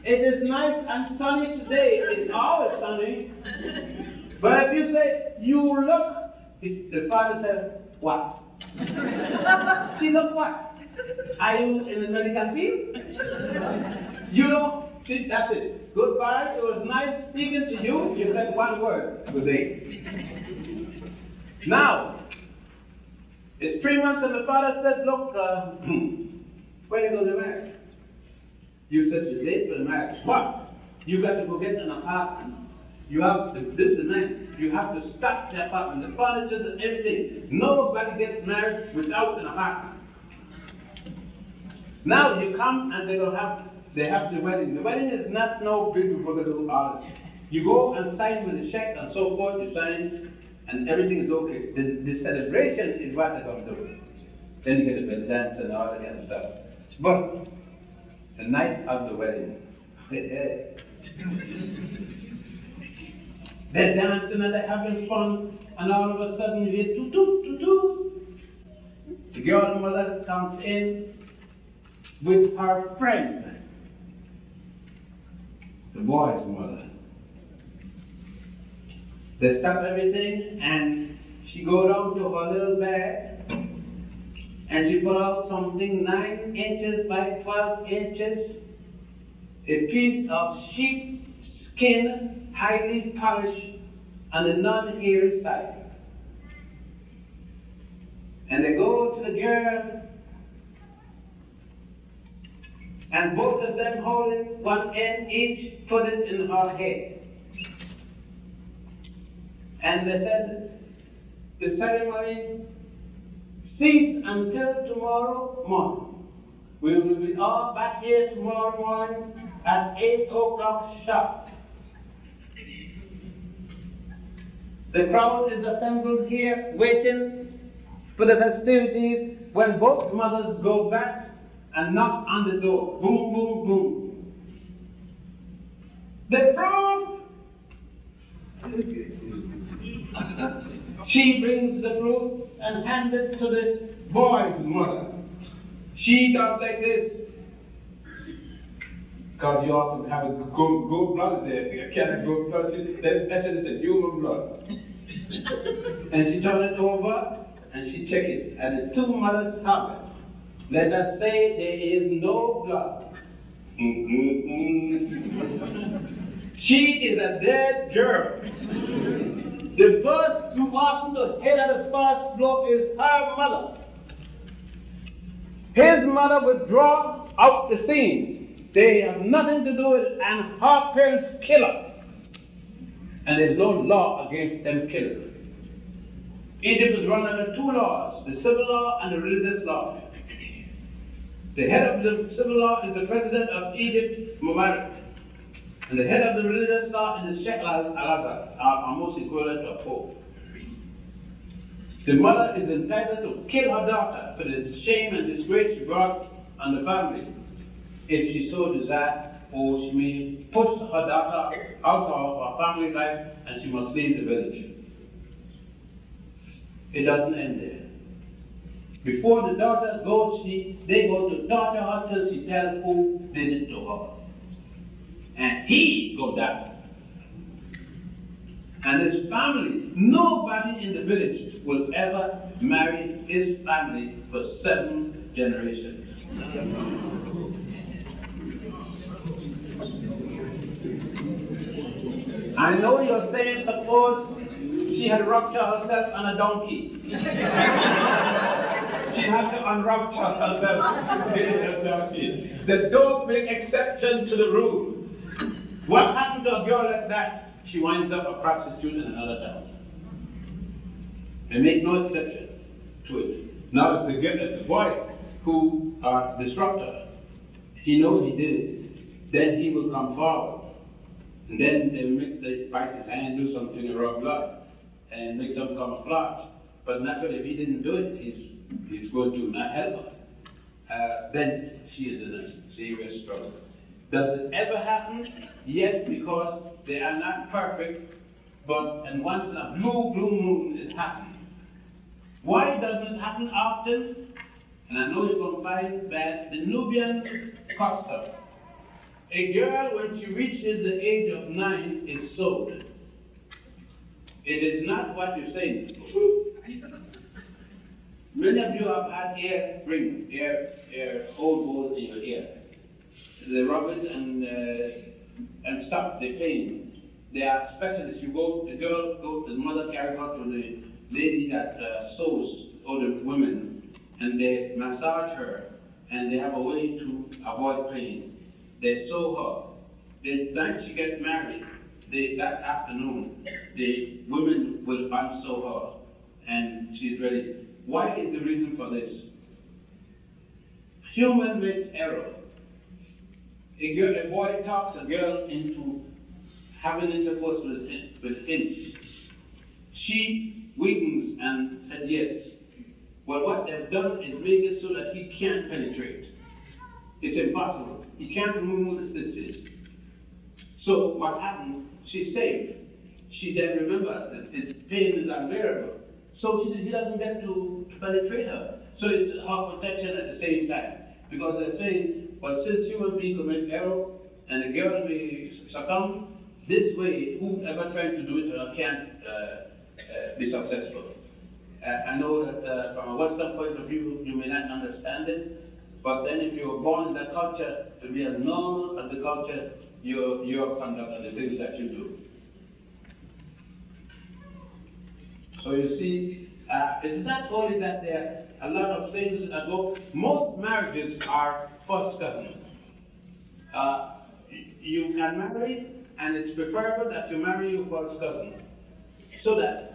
Speaker 3: it is nice and sunny today. It's always sunny. But if you say, you look, the father said, what? She look what? Are you in the medical field? You know, see, that's it. Goodbye, it was nice speaking to you. You said one word, good day. Now, it's 3 months and the father said, look, where you going to marry? You said the date for the marriage. What? You got to go get an apartment. You have to, this is the man. You have to stock the apartment, the furniture and everything. Nobody gets married without an apartment. Now you come and they have the wedding. The wedding is not no big we're going to do all this. You go and sign with the check and so forth, you sign and everything is okay. The celebration is what they're going to do. Then you get the bell dance and all that kind of stuff. But the night of the wedding, they're dancing and they're having fun, and all of a sudden you hear toot toot toot toot. The girl mother comes in with her friend, the boy's mother. They stop everything and she go down to her little bag and she pull out something 9 inches by 12 inches, a piece of sheep skin, highly polished on the non-hair side. And they go to the girl and both of them holding one end each, put it in her head. And they said, the ceremony cease until tomorrow morning. We will be all back here tomorrow morning at 8 o'clock sharp. The crowd is assembled here waiting for the festivities when both mothers go back and knock on the door. Boom, boom, boom. The proof. She brings the proof and hands it to the boy's mother. She does like this. Because you often have a good blood there. You can't good blood. Especially it's a human blood. And she turns it over and she checks it. And the two mothers have it. Let us say there is no blood. She is a dead girl. The first person to hit at the first blow is her mother. His mother withdraw out the scene. They have nothing to do with it, and her parents kill her. And there's no law against them killing. Egypt is run under 2 laws, the civil law and the religious law. The head of the civil law is the president of Egypt, Mubarak. And the head of the religious law is the Sheikh Al-Azhar, almost equivalent to a pope. The mother is entitled to kill her daughter for the shame and disgrace she brought on the family, if she so desires, or she may push her daughter out of her family life and she must leave the village. It doesn't end there. Before the daughter goes, they go to torture her till she tells who did it to her. And he go down. And his family, nobody in the village will ever marry his family for 7 generations. I know you're saying, suppose she had ruptured herself on a donkey. She had to unrupture herself in a donkey. They don't make exception to the rule. What happened to a girl like that? She winds up a prostitute in another town. They make no exception to it. Now, if they get the boy who disrupted her, he knows he did it, then he will come forward. And then they make the bite his hand, do something, and rub blood, and make some camouflage. But naturally, if he didn't do it, he's going to not help her. Then she is in a serious struggle. Does it ever happen? Yes, because they are not perfect, but and once in a blue moon it happens. Why doesn't it happen often? And I know you're going to find that the Nubian custom. A girl, when she reaches the age of 9, is sold. It is not what you're saying. Many of you have had ear old balls in your ear. They rub it and stop the pain. They are specialists. The mother carries her to the lady that sews, or the women, and they massage her, and they have a way to avoid pain. They sew her. The night she gets married, that afternoon, the women will unsew her, and she's ready. Why is the reason for this? Human makes error. A boy talks a girl into having intercourse with him. She weakens and said yes. Well, what they've done is make it so that he can't penetrate. It's impossible. He can't remove the stitches. So what happened? She's safe. She then remembers that his pain is unbearable. So he doesn't get to penetrate her. So it's her protection at the same time. Because they're saying, well, since human beings commit error and the girl may succumb, this way, whoever tries to do it can't be successful. I know that from a Western point of view, you may not understand it, but then if you're born in that culture, to be as normal as the culture, your conduct and the things that you do. So you see, it's not only that there are a lot of things that go. Most marriages are first cousins. You can marry, and it's preferable that you marry your first cousin, so that